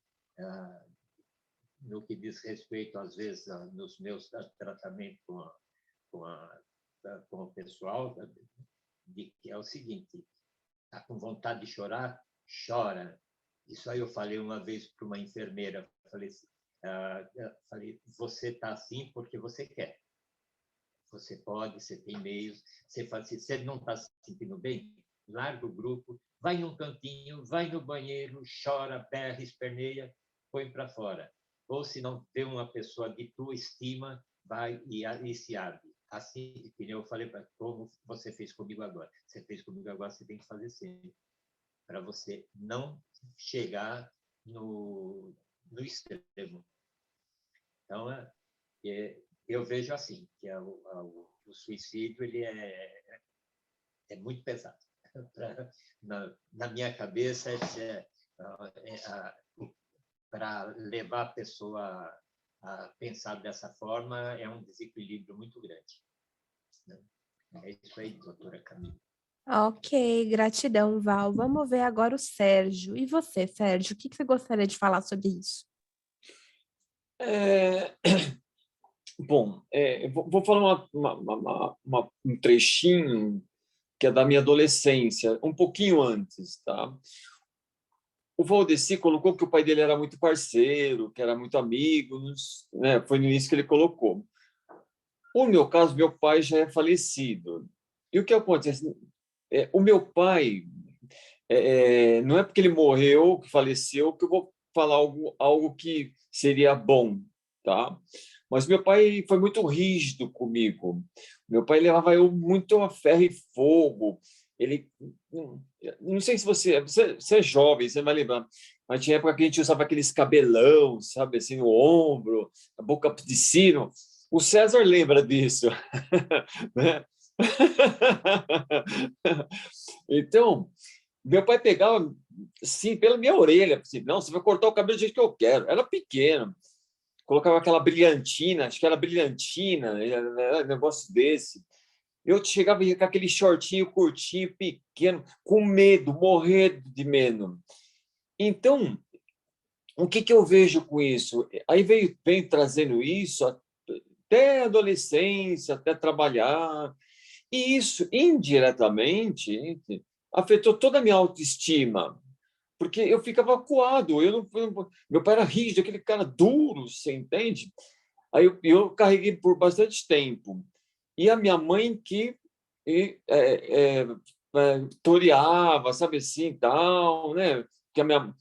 no que diz respeito, às vezes, nos meus tratamentos com o pessoal, de que é o seguinte: está com vontade de chorar? Chora. Isso aí eu falei uma vez para uma enfermeira, falei, você está assim porque você quer. Você pode, você tem meios, você faz, se você não está se sentindo bem, larga o grupo, vai num cantinho, vai no banheiro, chora, berra, esperneia, põe para fora. Ou se não vê uma pessoa de tua estima, vai e se abre. Assim, que eu falei, como você fez comigo agora. Você fez comigo agora, você tem que fazer sempre. Para você não chegar no extremo. Então, eu vejo assim, que o suicídio ele é muito pesado. Na minha cabeça, para levar a pessoa a pensar dessa forma, é um desequilíbrio muito grande. É isso aí, doutora Camila. Ok, gratidão, Val. Vamos ver agora o Sérgio. E você, Sérgio, o que você gostaria de falar sobre isso? Bom, vou falar um trechinho que é da minha adolescência, um pouquinho antes, tá? O Valdeci colocou que o pai dele era muito parceiro, que era muito amigo, né? Foi no início que ele colocou. No meu caso, meu pai já é falecido. E o que acontece? o meu pai, não é porque ele morreu, que faleceu, que eu vou falar algo que seria bom, tá? Mas meu pai foi muito rígido comigo. Meu pai levava eu muito a ferro e fogo. Ele, não sei se você é jovem, você vai lembrar, mas tinha época que a gente usava aqueles cabelão, sabe, assim, no ombro, a boca de sino. O César lembra disso, né? Então, meu pai pegava, assim, pela minha orelha, assim, não, você vai cortar o cabelo do jeito que eu quero. Era pequeno, colocava aquela brilhantina, acho que era brilhantina, era um negócio desse. Eu chegava com aquele shortinho curtinho, pequeno, com medo, morrendo de medo. Então, o que eu vejo com isso? Aí vem trazendo isso até a adolescência, até trabalhar, e isso, indiretamente, afetou toda a minha autoestima, porque eu ficava acuado, meu pai era rígido, aquele cara duro, você entende? Aí eu carreguei por bastante tempo. E a minha mãe que toreava, sabe assim, tal, né? Que a minha...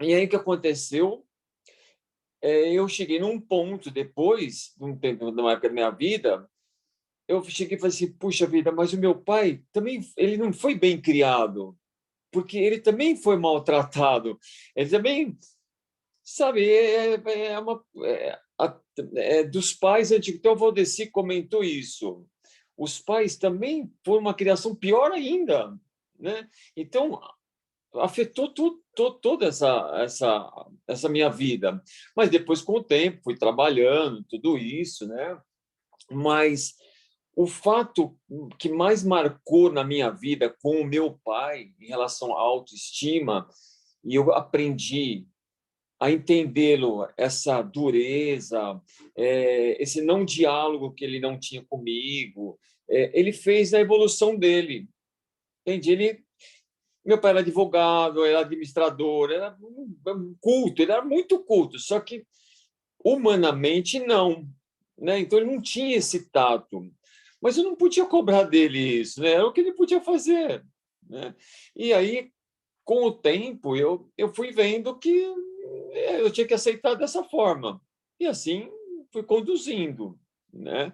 E aí o que aconteceu? Eu cheguei num ponto depois, de um tempo, numa época da minha vida, eu cheguei e falei assim, puxa vida, mas o meu pai também, ele não foi bem criado, porque ele também foi maltratado. Ele também, sabe, dos pais antigos. Então, o Valdeci comentou isso. Os pais também foram uma criação pior ainda, né? Então, afetou toda essa minha vida. Mas depois, com o tempo, fui trabalhando, tudo isso, né? Mas o fato que mais marcou na minha vida com o meu pai em relação à autoestima, e eu aprendi a entendê-lo, essa dureza, esse não diálogo que ele não tinha comigo, ele fez a evolução dele. Entende? Meu pai era advogado, era administrador, era culto, ele era muito culto, só que humanamente não, né? Então ele não tinha esse tato. Mas eu não podia cobrar dele isso, né? Era o que ele podia fazer, né? E aí, com o tempo, eu fui vendo que eu tinha que aceitar dessa forma. E assim fui conduzindo, né?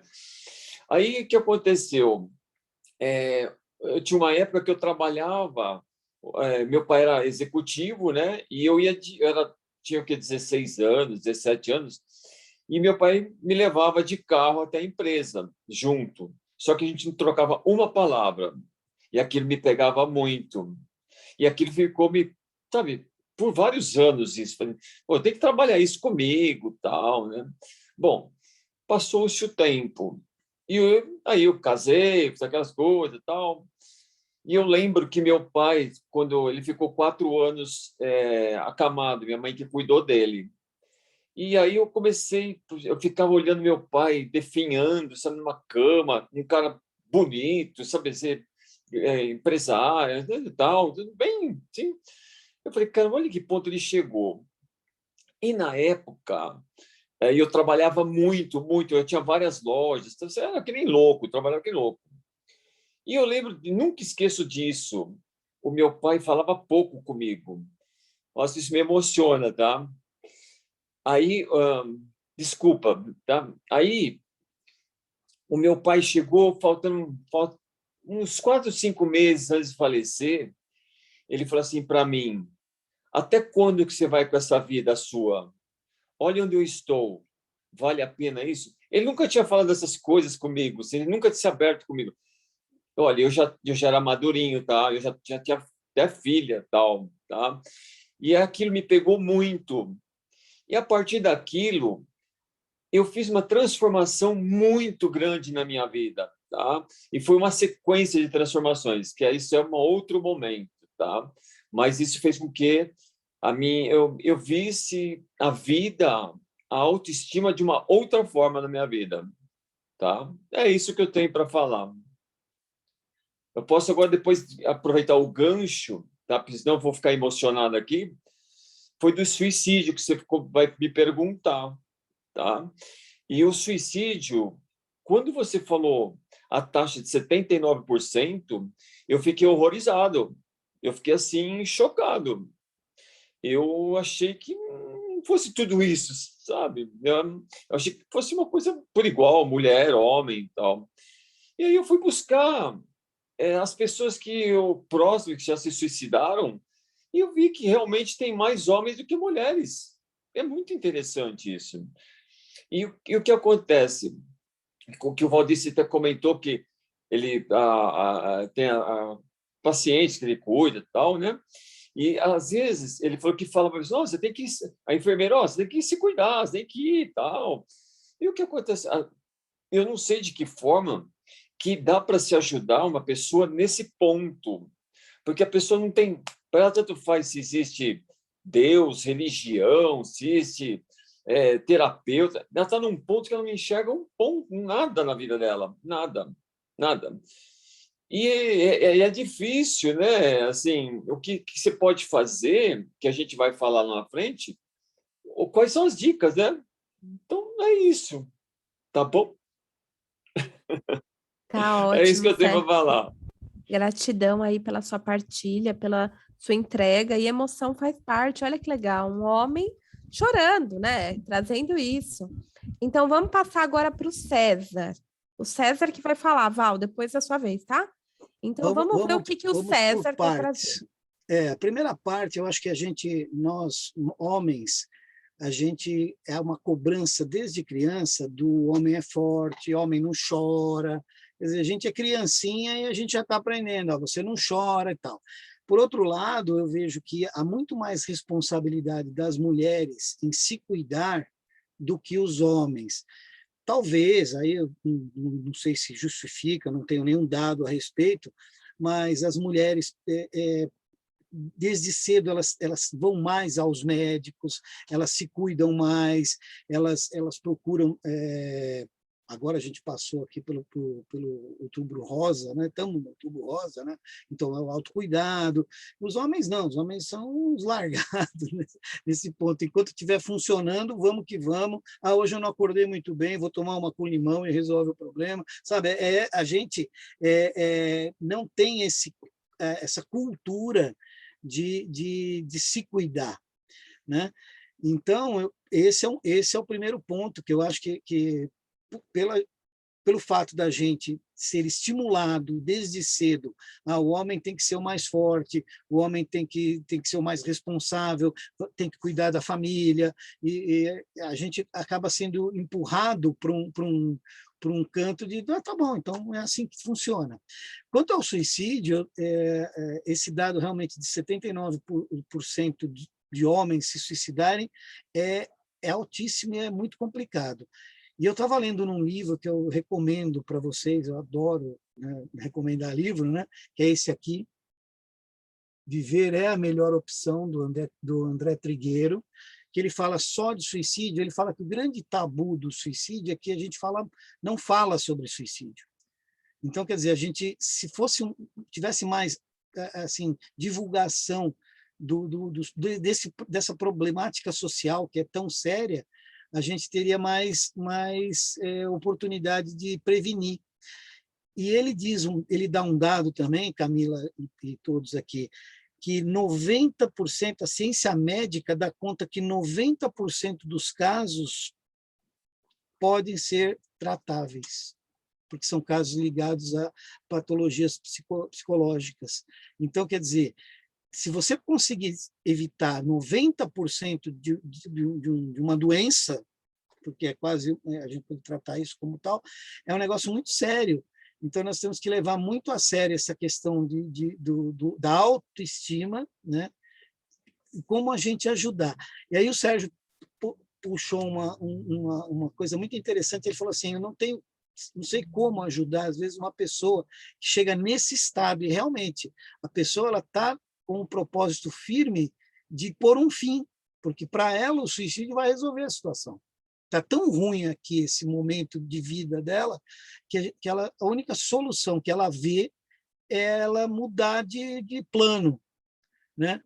Aí, o que aconteceu? Eu tinha uma época que eu trabalhava, meu pai era executivo, né? E tinha o que, 16 anos, 17 anos, e meu pai me levava de carro até a empresa, junto. Só que a gente não trocava uma palavra, e aquilo me pegava muito. E aquilo ficou sabe, por vários anos isso. Falei, pô, tem que trabalhar isso comigo, tal, né? Bom, passou-se o tempo. Aí eu casei, fiz aquelas coisas, tal. E eu lembro que meu pai, quando ele ficou 4 anos acamado, minha mãe que cuidou dele. E aí eu ficava olhando meu pai definhando, sabe, numa cama, um cara bonito, sabe, ser empresário, e tal, tudo bem, sim. Eu falei, cara, olha que ponto ele chegou. E na época, eu trabalhava muito, muito, eu tinha várias lojas, então, era que nem louco, trabalhava que nem louco. E eu lembro, nunca esqueço disso, o meu pai falava pouco comigo. Nossa, isso me emociona, tá? Aí, desculpa, tá? Aí, o meu pai chegou, faltando uns 4, 5 meses antes de falecer, ele falou assim para mim, até quando que você vai com essa vida sua? Olha onde eu estou, vale a pena isso? Ele nunca tinha falado dessas coisas comigo, assim, ele nunca tinha se aberto comigo. Olha, eu já era madurinho, tá? Eu já tinha até filha, tal, tá? E aquilo me pegou muito. E a partir daquilo, eu fiz uma transformação muito grande na minha vida, tá? E foi uma sequência de transformações, que isso é um outro momento, tá? Mas isso fez com que eu visse a vida, a autoestima de uma outra forma na minha vida, tá? É isso que eu tenho para falar. Eu posso agora depois aproveitar o gancho, tá? Porque senão eu vou ficar emocionado aqui. Foi do suicídio que você vai me perguntar, tá? E o suicídio, quando você falou a taxa de 79%, eu fiquei horrorizado. Eu fiquei assim, chocado. Eu achei que não fosse tudo isso, sabe? Eu achei que fosse uma coisa por igual, mulher, homem e tal. E aí eu fui buscar as pessoas que eu próximo, que já se suicidaram, e eu vi que realmente tem mais homens do que mulheres. É muito interessante isso. E o que acontece? O que o Valdeci até comentou, que ele tem a paciente que ele cuida e tal, né? E, às vezes, ele falou que fala para a pessoa, "Não, você tem que... A enfermeira, você tem que se cuidar, você tem que ir e tal." E o que acontece? Eu não sei de que forma que dá para se ajudar uma pessoa nesse ponto. Porque a pessoa não tem... Para ela, tanto faz se existe Deus, religião, se existe terapeuta. Ela está num ponto que ela não enxerga nada na vida dela. Nada. Nada. E é difícil, né? Assim, o que você pode fazer, que a gente vai falar lá na frente, ou quais são as dicas, né? Então, é isso. Tá bom? Tá É isso que ótimo, eu tenho para Sérgio. falar. Gratidão aí pela sua partilha, pela sua entrega, e emoção faz parte. Olha que legal, um homem chorando, né? Trazendo isso. Então vamos passar agora para o César. O César que vai falar, Val, depois da sua vez, tá? Então vamos ver o que o Vamos por César tem para trazer. partes. A primeira parte, eu acho que nós, homens, a gente é uma cobrança desde criança do homem é forte, homem não chora. Quer dizer, a gente é criancinha e a gente já está aprendendo, ó, você não chora e tal. Por outro lado, eu vejo que há muito mais responsabilidade das mulheres em se cuidar do que os homens. Talvez, aí eu não sei se justifica, não tenho nenhum dado a respeito, mas as mulheres desde cedo elas vão mais aos médicos, elas se cuidam mais, elas procuram. Agora a gente passou aqui pelo Outubro Rosa, né? Estamos no Outubro Rosa, né? Então é o autocuidado. Os homens não, os homens são os largados nesse ponto. Enquanto estiver funcionando, vamos que vamos. Ah, hoje eu não acordei muito bem, vou tomar uma com limão e resolve o problema. Sabe, a gente não tem essa cultura de se cuidar, né? Então, esse é o primeiro ponto que eu acho que pelo fato da gente ser estimulado desde cedo, o homem tem que ser o mais forte, o homem tem que ser o mais responsável, tem que cuidar da família, e a gente acaba sendo empurrado para um canto de, tá bom, então é assim que funciona. Quanto ao suicídio, esse dado realmente de 79% de homens se suicidarem é altíssimo e é muito complicado. E eu estava lendo num livro que eu recomendo para vocês, eu adoro, né, recomendar livro, né, que é esse aqui, Viver é a Melhor Opção, do André Trigueiro, que ele fala só de suicídio. Ele fala que o grande tabu do suicídio é que a gente não fala sobre suicídio. Então, quer dizer, a gente, se tivesse mais assim, divulgação dessa problemática social que é tão séria, a gente teria mais oportunidade de prevenir. E ele dá um dado também, Camila e todos aqui, que 90%, a ciência médica dá conta que 90% dos casos podem ser tratáveis, porque são casos ligados a patologias psicológicas. Então, quer dizer, se você conseguir evitar 90% de uma doença, porque é quase, a gente pode tratar isso como tal, é um negócio muito sério. Então, nós temos que levar muito a sério essa questão da autoestima, né? E como a gente ajudar. E aí o Sérgio puxou uma coisa muito interessante, ele falou assim, eu não sei como ajudar, às vezes, uma pessoa que chega nesse estado, e realmente a pessoa está com um propósito firme de pôr um fim, porque para ela o suicídio vai resolver a situação. Está tão ruim aqui esse momento de vida dela, que a única solução que ela vê é ela mudar de plano, né?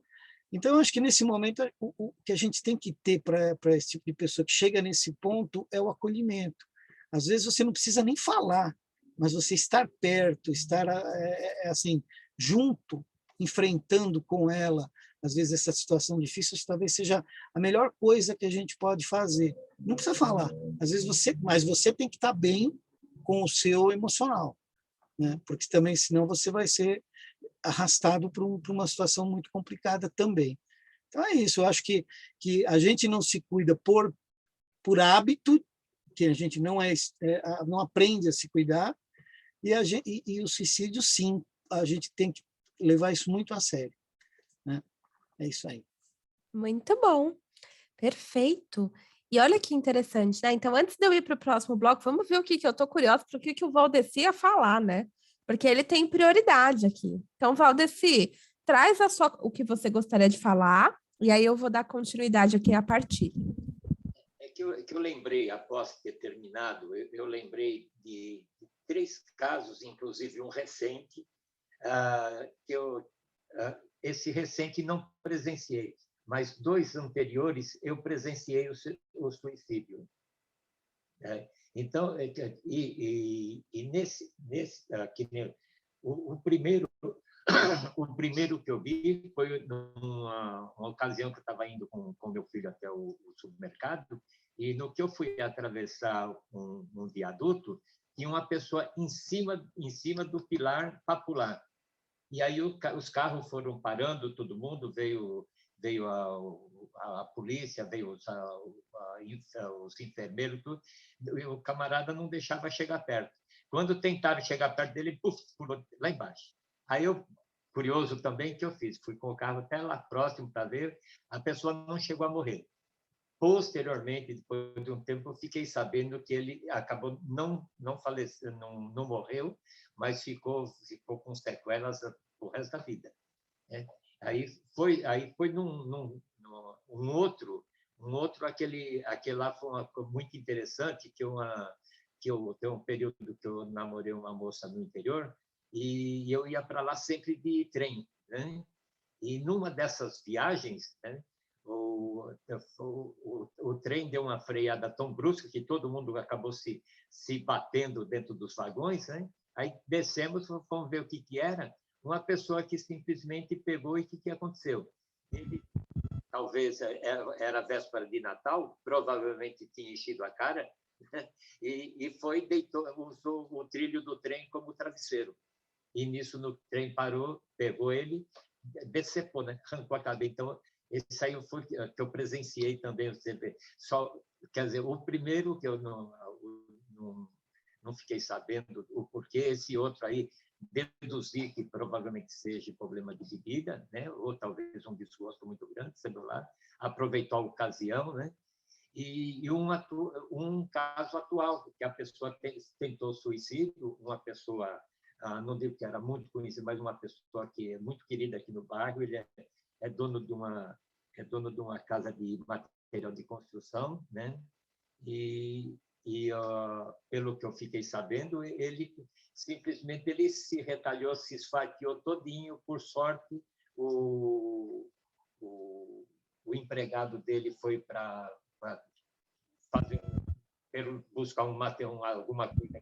Então, eu acho que nesse momento o que a gente tem que ter para esse tipo de pessoa que chega nesse ponto é o acolhimento. Às vezes você não precisa nem falar, mas você estar perto, estar assim, junto, enfrentando com ela, às vezes, essa situação difícil, talvez seja a melhor coisa que a gente pode fazer. Não precisa falar, às vezes mas você tem que estar bem com o seu emocional, né? Porque também, senão, você vai ser arrastado para uma situação muito complicada também. Então, é isso. Eu acho que a gente não se cuida por hábito, que a gente não aprende a se cuidar, e o suicídio, sim, a gente tem que levar isso muito a sério, né? É isso aí. Muito bom. Perfeito. E olha que interessante, né? Então, antes de eu ir para o próximo bloco, vamos ver o que eu estou curiosa para o que o Valdeci ia falar, né? Porque ele tem prioridade aqui. Então, Valdeci, traz o que você gostaria de falar, e aí eu vou dar continuidade aqui à partilha. É que eu lembrei, após ter terminado, eu lembrei de 3 casos, inclusive um recente, esse recente não presenciei, mas 2 anteriores eu presenciei o suicídio. Então, nesse o primeiro que eu vi foi numa ocasião que eu estava indo com meu filho até o supermercado, e no que eu fui atravessar um viaduto, tinha uma pessoa em cima do pilar para pular. E aí os carros foram parando, todo mundo, veio a polícia, veio os enfermeiros, tudo, e o camarada não deixava chegar perto. Quando tentaram chegar perto dele, pulou lá embaixo. Aí curioso também, que eu fiz? Fui com o carro até lá próximo para ver, a pessoa não chegou a morrer. Posteriormente, depois de um tempo, eu fiquei sabendo que ele acabou não falecendo, não morreu, mas ficou com sequelas o resto da vida. Aí foi um outro, aquele lá foi muito interessante, que eu tenho um período que eu namorei uma moça no interior, e eu ia para lá sempre de trem, né? E numa dessas viagens, né, o trem deu uma freada tão brusca que todo mundo acabou se batendo dentro dos vagões, né? Aí descemos, fomos ver o que era. Uma pessoa que simplesmente pegou, e o que aconteceu? Ele, talvez era véspera de Natal, provavelmente tinha enchido a cara, né? E usou o trilho do trem como travesseiro. E nisso o trem parou, pegou ele, decepou, né? Arrancou a cabeça. Então, esse aí foi que eu presenciei também. Você vê. Quer dizer, o primeiro que eu não fiquei sabendo o porquê, esse outro aí, deduzir que provavelmente seja problema de bebida, né? Ou talvez um desgosto muito grande, sei lá, aproveitou a ocasião, né? E um caso atual, que a pessoa tentou suicídio, uma pessoa, não digo que era muito conhecida, mas uma pessoa que é muito querida aqui no bairro. Ele é dono de uma casa de material de construção, né? E pelo que eu fiquei sabendo, ele simplesmente se retalhou, se esfaqueou todinho. Por sorte, o empregado dele foi para buscar alguma coisa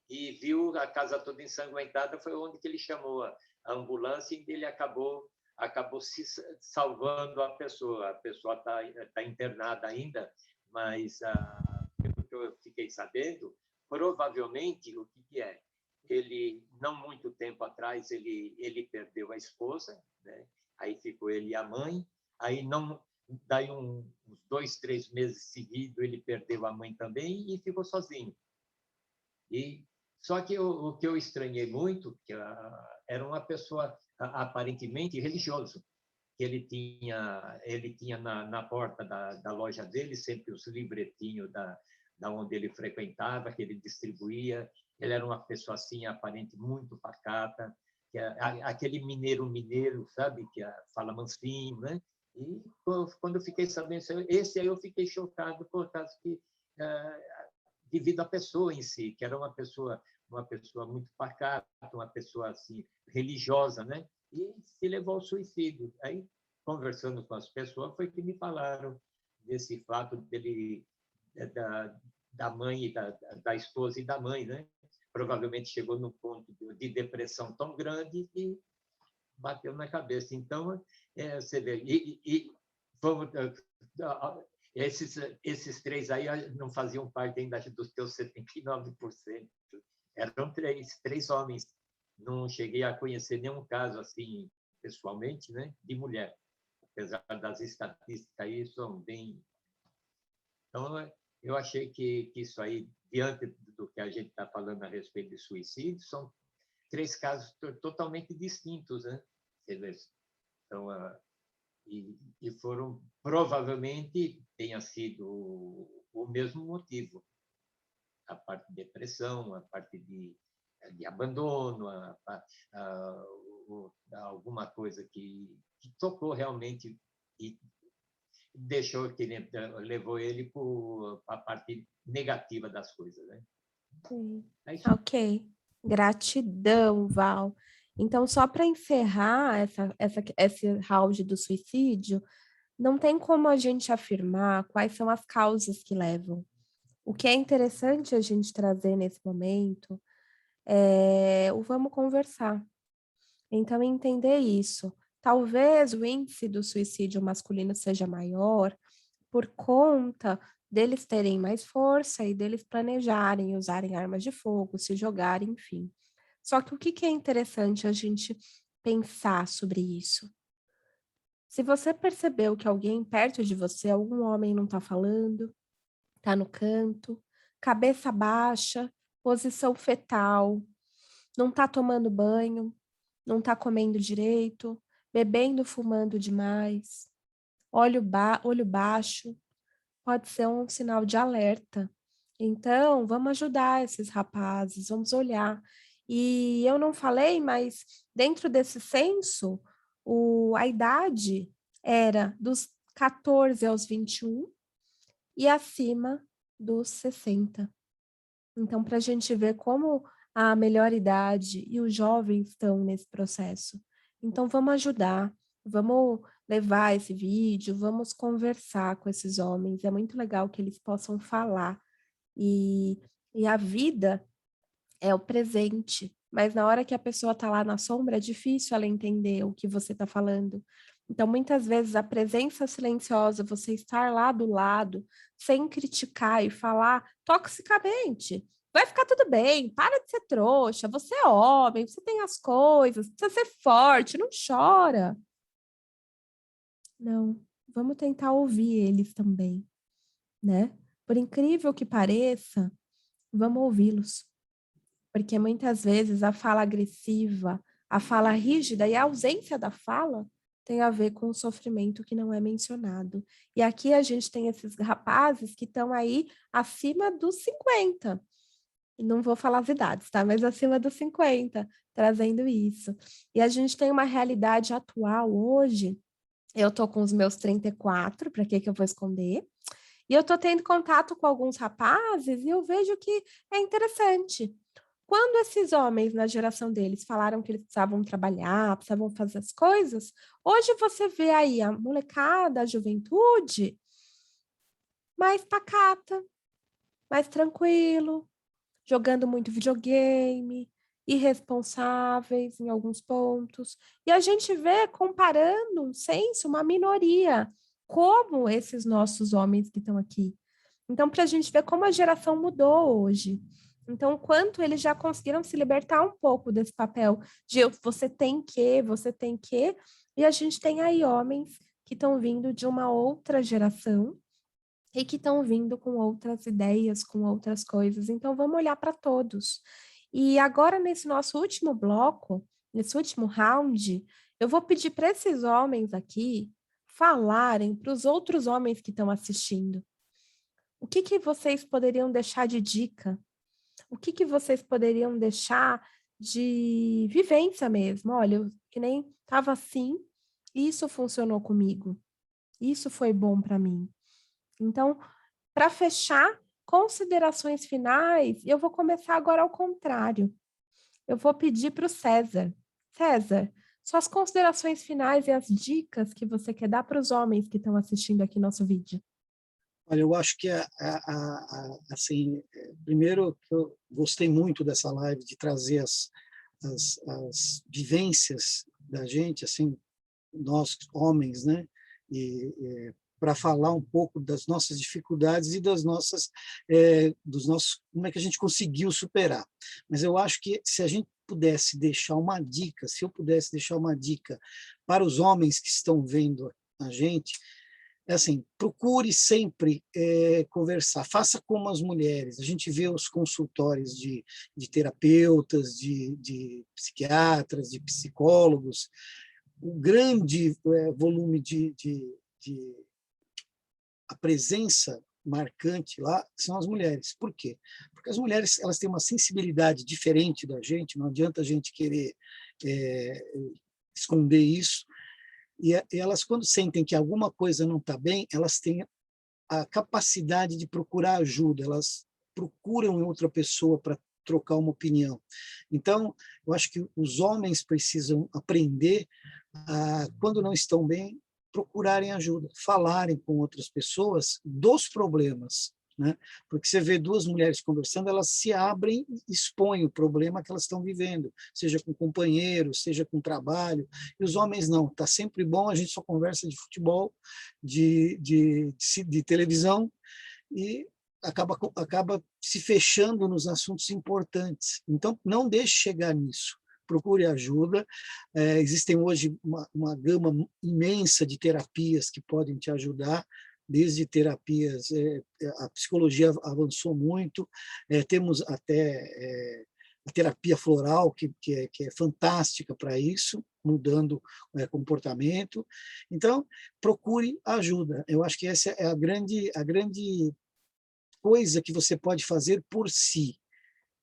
e viu a casa toda ensanguentada. Foi onde que ele chamou a ambulância, e ele acabou se salvando a pessoa. A pessoa está internada ainda, mas pelo que eu fiquei sabendo, provavelmente o que é? Ele, não muito tempo atrás, ele perdeu a esposa, né? Aí ficou ele e a mãe. Aí daí uns 2, 3 meses seguidos, ele perdeu a mãe também e ficou sozinho. Só que o que eu estranhei muito, que era uma pessoa aparentemente religioso, que ele tinha na porta da loja dele sempre os livretinhos da onde ele frequentava, que ele distribuía. Ele era uma pessoa assim, aparente muito pacata, que aquele mineiro, sabe, que fala mansinho, né? E quando eu fiquei sabendo, esse aí eu fiquei chocado, por causa que devido à pessoa em si, que era uma pessoa muito pacata, uma pessoa assim religiosa, né? E se levou ao suicídio. Aí, conversando com as pessoas, foi que me falaram desse fato dele, da mãe, da esposa e da mãe, né? provavelmente chegou num ponto de depressão tão grande que bateu na cabeça. Então, você vê, vamos, esses três aí não faziam parte ainda dos teus 79%. Eram três homens. Não cheguei a conhecer nenhum caso assim, pessoalmente, né, de mulher. Apesar das estatísticas aí, são bem... Então, eu achei que isso aí, diante do que a gente está falando a respeito de suicídio, são três casos totalmente distintos, né? Então, e foram, provavelmente, tenha sido o mesmo motivo. A parte de depressão, a parte de abandono, alguma coisa que tocou realmente e deixou, que levou ele para a parte negativa das coisas, né? Sim. É isso. Ok. Gratidão, Val. Então, só para encerrar esse round do suicídio, não tem como a gente afirmar quais são as causas que levam. O que é interessante a gente trazer nesse momento é o vamos conversar. Então, entender isso. Talvez o índice do suicídio masculino seja maior por conta deles terem mais força e deles planejarem, usarem armas de fogo, se jogarem, enfim. Só que o que é interessante a gente pensar sobre isso? Se você percebeu que alguém perto de você, algum homem não está falando, está no canto, cabeça baixa, posição fetal, não está tomando banho, não está comendo direito, bebendo, fumando demais, olho baixo, pode ser um sinal de alerta. Então, vamos ajudar esses rapazes, vamos olhar. E eu não falei, mas dentro desse censo, a idade era dos 14 aos 21 e acima dos 60. Então, para a gente ver como a melhor idade e os jovens estão nesse processo. Então, vamos ajudar, vamos levar esse vídeo, vamos conversar com esses homens. É muito legal que eles possam falar. E a vida é o presente, mas na hora que a pessoa está lá na sombra, é difícil ela entender o que você está falando. Então, muitas vezes, a presença silenciosa, você estar lá do lado, sem criticar e falar toxicamente, vai ficar tudo bem, para de ser trouxa, você é homem, você tem as coisas, precisa ser forte, não chora. Não, vamos tentar ouvir eles também, né? Por incrível que pareça, vamos ouvi-los. Porque muitas vezes a fala agressiva, a fala rígida e a ausência da fala tem a ver com o sofrimento que não é mencionado. E aqui a gente tem esses rapazes que estão aí acima dos 50. E não vou falar as idades, tá? Mas acima dos 50, trazendo isso. E a gente tem uma realidade atual hoje. Eu tô com os meus 34, para que eu vou esconder? E eu tô tendo contato com alguns rapazes e eu vejo que é interessante. Quando esses homens, na geração deles, falaram que eles precisavam trabalhar, precisavam fazer as coisas, hoje você vê aí a molecada, a juventude, mais pacata, mais tranquilo, jogando muito videogame, irresponsáveis em alguns pontos. E a gente vê, comparando um censo, uma minoria, como esses nossos homens que estão aqui. Então, para a gente ver como a geração mudou hoje. Então, o quanto eles já conseguiram se libertar um pouco desse papel de você tem que, e a gente tem aí homens que estão vindo de uma outra geração e que estão vindo com outras ideias, com outras coisas. Então, vamos olhar para todos. E agora, nesse nosso último bloco, nesse último round, eu vou pedir para esses homens aqui falarem para os outros homens que estão assistindo. O que vocês poderiam deixar de dica? O que vocês poderiam deixar de vivência mesmo? Olha, eu que nem estava assim, isso funcionou comigo. Isso foi bom para mim. Então, para fechar, considerações finais, eu vou começar agora ao contrário. Eu vou pedir para o César. César, suas considerações finais e as dicas que você quer dar para os homens que estão assistindo aqui nosso vídeo. Olha, eu acho que assim, primeiro eu gostei muito dessa live de trazer as vivências da gente, assim, nós homens, né? E para falar um pouco das nossas dificuldades e dos nossos, como é que a gente conseguiu superar. Mas eu acho que se a gente pudesse deixar uma dica, se eu pudesse deixar uma dica para os homens que estão vendo a gente, é assim, procure sempre conversar, faça como as mulheres. A gente vê os consultórios de terapeutas, de psiquiatras, de psicólogos, o grande volume de a presença marcante lá são as mulheres. Por quê? Porque as mulheres elas têm uma sensibilidade diferente da gente, não adianta a gente querer esconder isso, e elas, quando sentem que alguma coisa não está bem, elas têm a capacidade de procurar ajuda, elas procuram outra pessoa para trocar uma opinião. Então, eu acho que os homens precisam aprender a, quando não estão bem, procurarem ajuda, falarem com outras pessoas dos problemas, né? Porque você vê duas mulheres conversando, elas se abrem e expõem o problema que elas estão vivendo, seja com companheiro, seja com trabalho, e os homens não, está sempre bom, a gente só conversa de futebol, de televisão, e acaba se fechando nos assuntos importantes. Então, não deixe chegar nisso. Procure ajuda. Existem hoje uma gama imensa de terapias que podem te ajudar, desde terapias, a psicologia avançou muito, temos até a terapia floral, que é fantástica para isso, mudando comportamento. Então, procure ajuda. Eu acho que essa é a grande coisa que você pode fazer por si.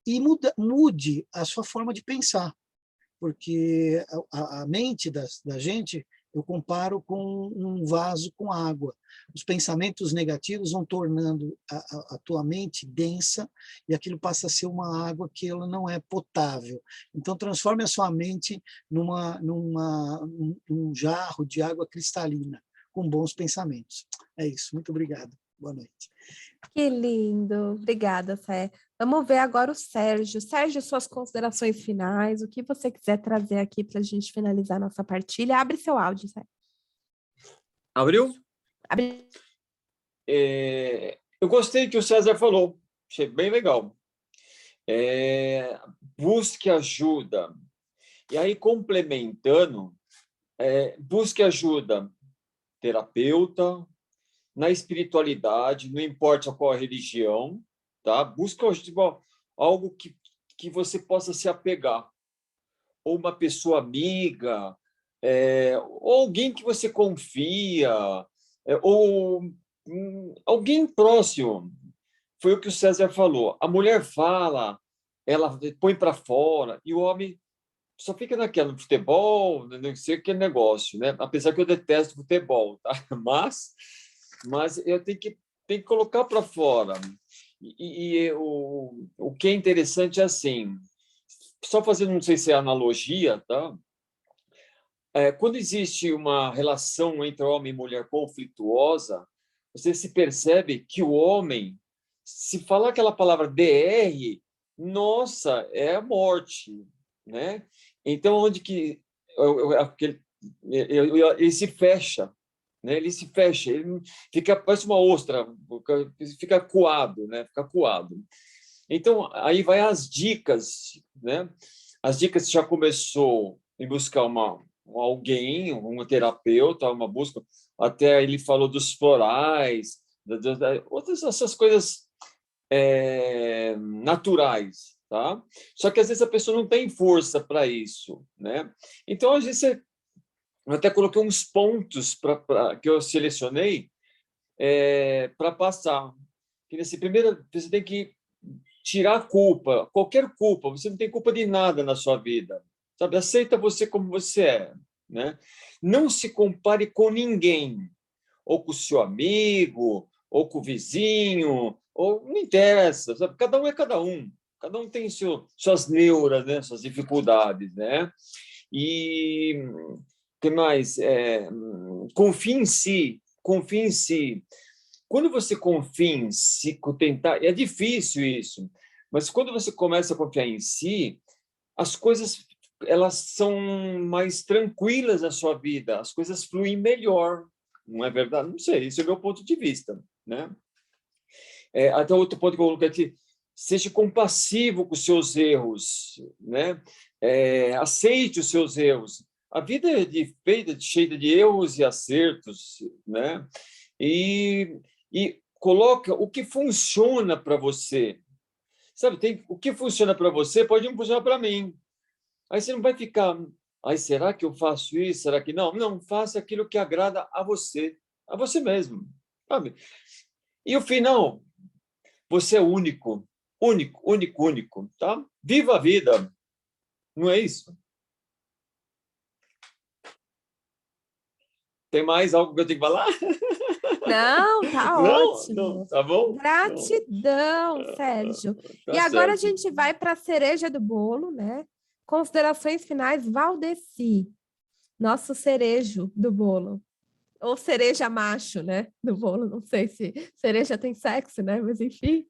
E mude a sua forma de pensar, porque a mente da gente, eu comparo com um vaso com água. Os pensamentos negativos vão tornando a tua mente densa e aquilo passa a ser uma água que ela não é potável. Então, transforme a sua mente num jarro de água cristalina, com bons pensamentos. É isso. Muito obrigado. Boa noite. Que lindo. Obrigada, Sé. Vamos ver agora o Sérgio. Sérgio, suas considerações finais, o que você quiser trazer aqui para a gente finalizar nossa partilha. Abre seu áudio, Sé. Abriu? Abre. Eu gostei que o César falou, achei bem legal. Busque ajuda. E aí, complementando, busque ajuda terapeuta, na espiritualidade, não importa qual a religião, tá? Busca algo que você possa se apegar, ou uma pessoa amiga, ou alguém que você confia, ou alguém próximo. Foi o que o César falou. A mulher fala, ela põe para fora, e o homem só fica naquela, no futebol, não sei aquele negócio, né? Apesar que eu detesto futebol, tá? Mas eu tenho que colocar para fora. E o que é interessante é assim, só fazendo, não sei se é analogia, tá? Quando existe uma relação entre homem e mulher conflituosa, você se percebe que o homem, se falar aquela palavra DR, nossa, é a morte, né? Então, onde que ele se fecha, né? Ele se fecha, ele fica, parece uma ostra, fica coado, né? Fica coado. Então, aí vai as dicas, né? As dicas já começou em buscar alguém, um terapeuta, uma busca, até ele falou dos florais, outras essas coisas naturais, tá? Só que às vezes a pessoa não tem força para isso, né? Então, às vezes, eu até coloquei uns pontos que eu selecionei para passar. Primeiro, você tem que tirar a culpa, qualquer culpa. Você não tem culpa de nada na sua vida, sabe? Aceita você como você é, né? Não se compare com ninguém, ou com o seu amigo, ou com o vizinho, ou não interessa, sabe? Cada um é cada um. Cada um tem suas neuras, né? Suas dificuldades, né? E o que mais? Confie em si, confie em si. Quando você confia em si, tentar, é difícil isso, mas quando você começa a confiar em si, as coisas elas são mais tranquilas na sua vida, as coisas fluem melhor, não é verdade? Não sei, esse é o meu ponto de vista, né? Até outro ponto que eu coloquei aqui, seja compassivo com os seus erros, né? Aceite os seus erros. A vida é cheia de erros e acertos, né? E coloca o que funciona para você. Sabe, o que funciona para você pode não funcionar para mim. Aí você não vai ficar, será que eu faço isso? Será que não? Não, faça aquilo que agrada a você mesmo, sabe? E o final, você é único, único, único, único, tá? Viva a vida, não é isso? Tem mais algo que eu tenho que falar? Não, tá ótimo. Não, tá bom? Gratidão, Não. Sérgio. Tá E agora a certo. gente vai para a cereja do bolo, né? Considerações finais, Valdeci, nosso cerejo do bolo. Ou cereja macho, né? Do bolo, não sei se cereja tem sexo, né? Mas enfim.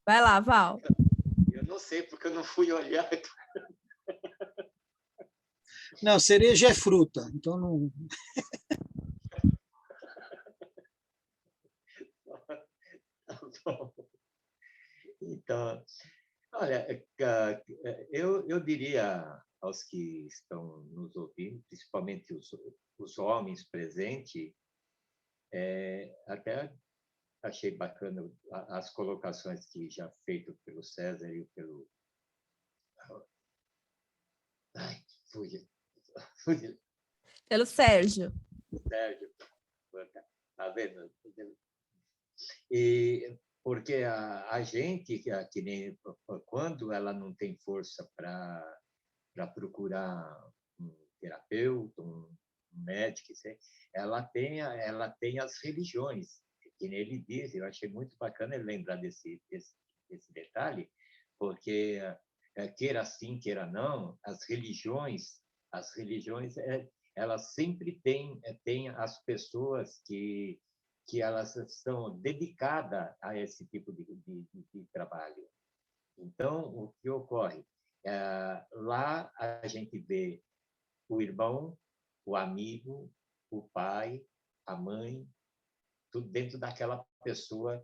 Vai lá, Val. Eu não sei, porque eu não fui olhar. Não, cereja é fruta, então não. Então, olha, eu diria aos que estão nos ouvindo, principalmente os homens presentes, até achei bacana as colocações que já feitas pelo César e pelo... Ai, fugiu. Pelo Sérgio. Sérgio, tá vendo? E porque a gente, que nem quando ela não tem força para procurar um terapeuta, um médico, ela tem as religiões, que nem ele diz. Eu achei muito bacana ele lembrar desse detalhe, porque queira sim, queira não, as religiões elas sempre têm as pessoas que elas estão dedicadas a esse tipo de trabalho. Então, o que ocorre? Lá a gente vê o irmão, o amigo, o pai, a mãe, tudo dentro daquela pessoa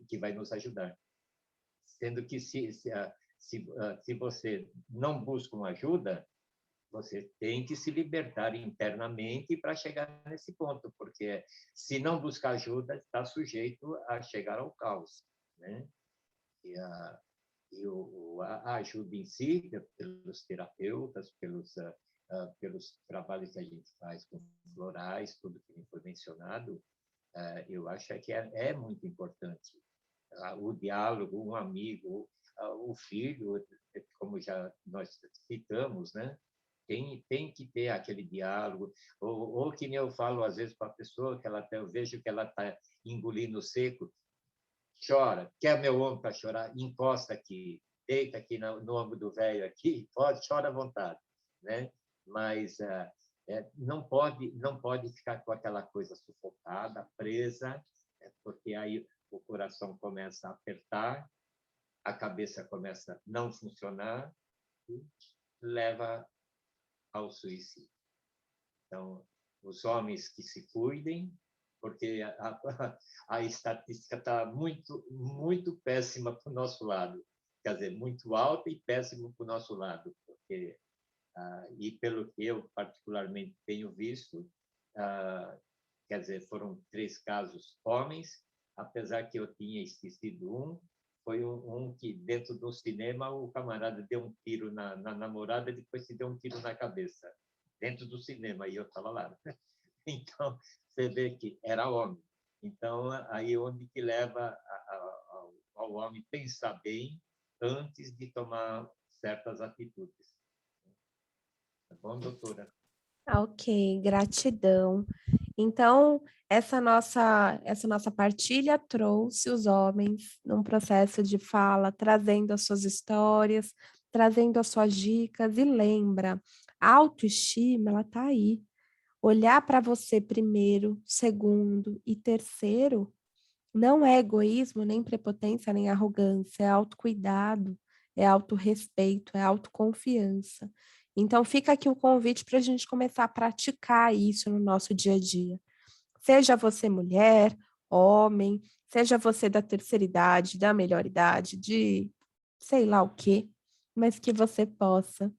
que vai nos ajudar. Sendo que se você não busca uma ajuda, você tem que se libertar internamente para chegar nesse ponto, porque se não buscar ajuda, está sujeito a chegar ao caos, né? E a ajuda em si, pelos terapeutas, pelos trabalhos que a gente faz com florais, tudo que foi mencionado, eu acho que é muito importante. O diálogo, um amigo, o filho, como já nós citamos, né? Tem que ter aquele diálogo, ou que nem eu falo às vezes para a pessoa, eu vejo que ela está engolindo seco, chora, quer meu ombro para chorar, encosta aqui, deita aqui no ombro do velho aqui, chora à vontade, né? Mas não pode ficar com aquela coisa sufocada, presa, porque aí o coração começa a apertar, a cabeça começa a não funcionar e leva ao suicídio. Então, os homens que se cuidem, porque a estatística está muito, muito péssima para o nosso lado. Quer dizer, muito alta e péssima para o nosso lado. Porque, e pelo que eu particularmente tenho visto, quer dizer, foram 3 casos homens, apesar que eu tinha esquecido um, foi um que, dentro do cinema, o camarada deu um tiro na namorada e depois se deu um tiro na cabeça, dentro do cinema, e eu estava lá. Então, você vê que era homem. Então, aí onde que leva ao homem pensar bem antes de tomar certas atitudes. Tá bom, doutora? Ok, gratidão. Então, essa nossa partilha trouxe os homens num processo de fala, trazendo as suas histórias, trazendo as suas dicas, e lembra, a autoestima, ela tá aí. olhar para você primeiro, segundo e terceiro, não é egoísmo, nem prepotência, nem arrogância, é autocuidado, é autorrespeito, é autoconfiança. Então, fica aqui o convite para a gente começar a praticar isso no nosso dia a dia. Seja você mulher, homem, seja você da terceira idade, da melhor idade, de sei lá o quê, mas que você possa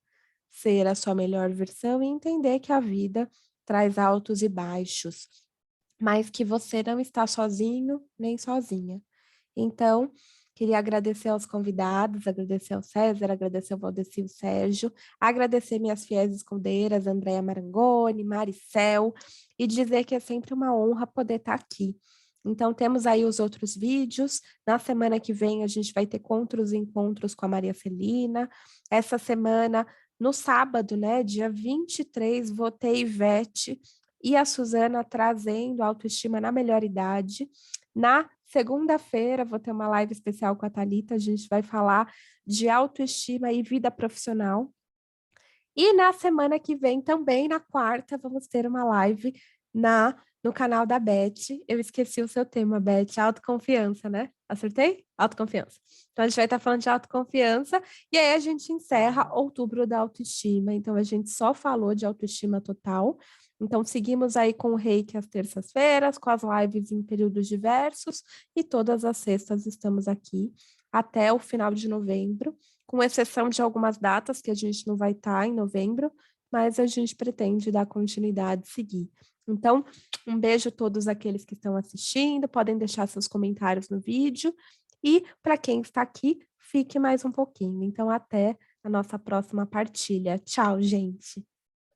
ser a sua melhor versão e entender que a vida traz altos e baixos, mas que você não está sozinho nem sozinha. Então, queria agradecer aos convidados, agradecer ao César, agradecer ao Valdeci e ao Sérgio, agradecer minhas fiéis escudeiras, Andréa Marangoni, Maricel, e dizer que é sempre uma honra poder estar aqui. Então, temos aí os outros vídeos. Na semana que vem, a gente vai ter contos e encontros com a Maria Celina. Essa semana, no sábado, né, dia 23, vou ter Ivete e a Suzana trazendo autoestima na melhor idade. Na segunda-feira, vou ter uma live especial com a Thalita, a gente vai falar de autoestima e vida profissional. E na semana que vem, também na quarta, vamos ter uma live no canal da Beth. Eu esqueci o seu tema, Beth, autoconfiança, né? Acertei? Autoconfiança. Então, a gente vai estar falando de autoconfiança e aí a gente encerra outubro da autoestima. Então, a gente só falou de autoestima total. Então, seguimos aí com o Reiki às terças-feiras, com as lives em períodos diversos e todas as sextas estamos aqui até o final de novembro, com exceção de algumas datas que a gente não vai estar em novembro, mas a gente pretende dar continuidade e seguir. Então, um beijo a todos aqueles que estão assistindo, podem deixar seus comentários no vídeo, e para quem está aqui, fique mais um pouquinho. Então, até a nossa próxima partilha. Tchau, gente!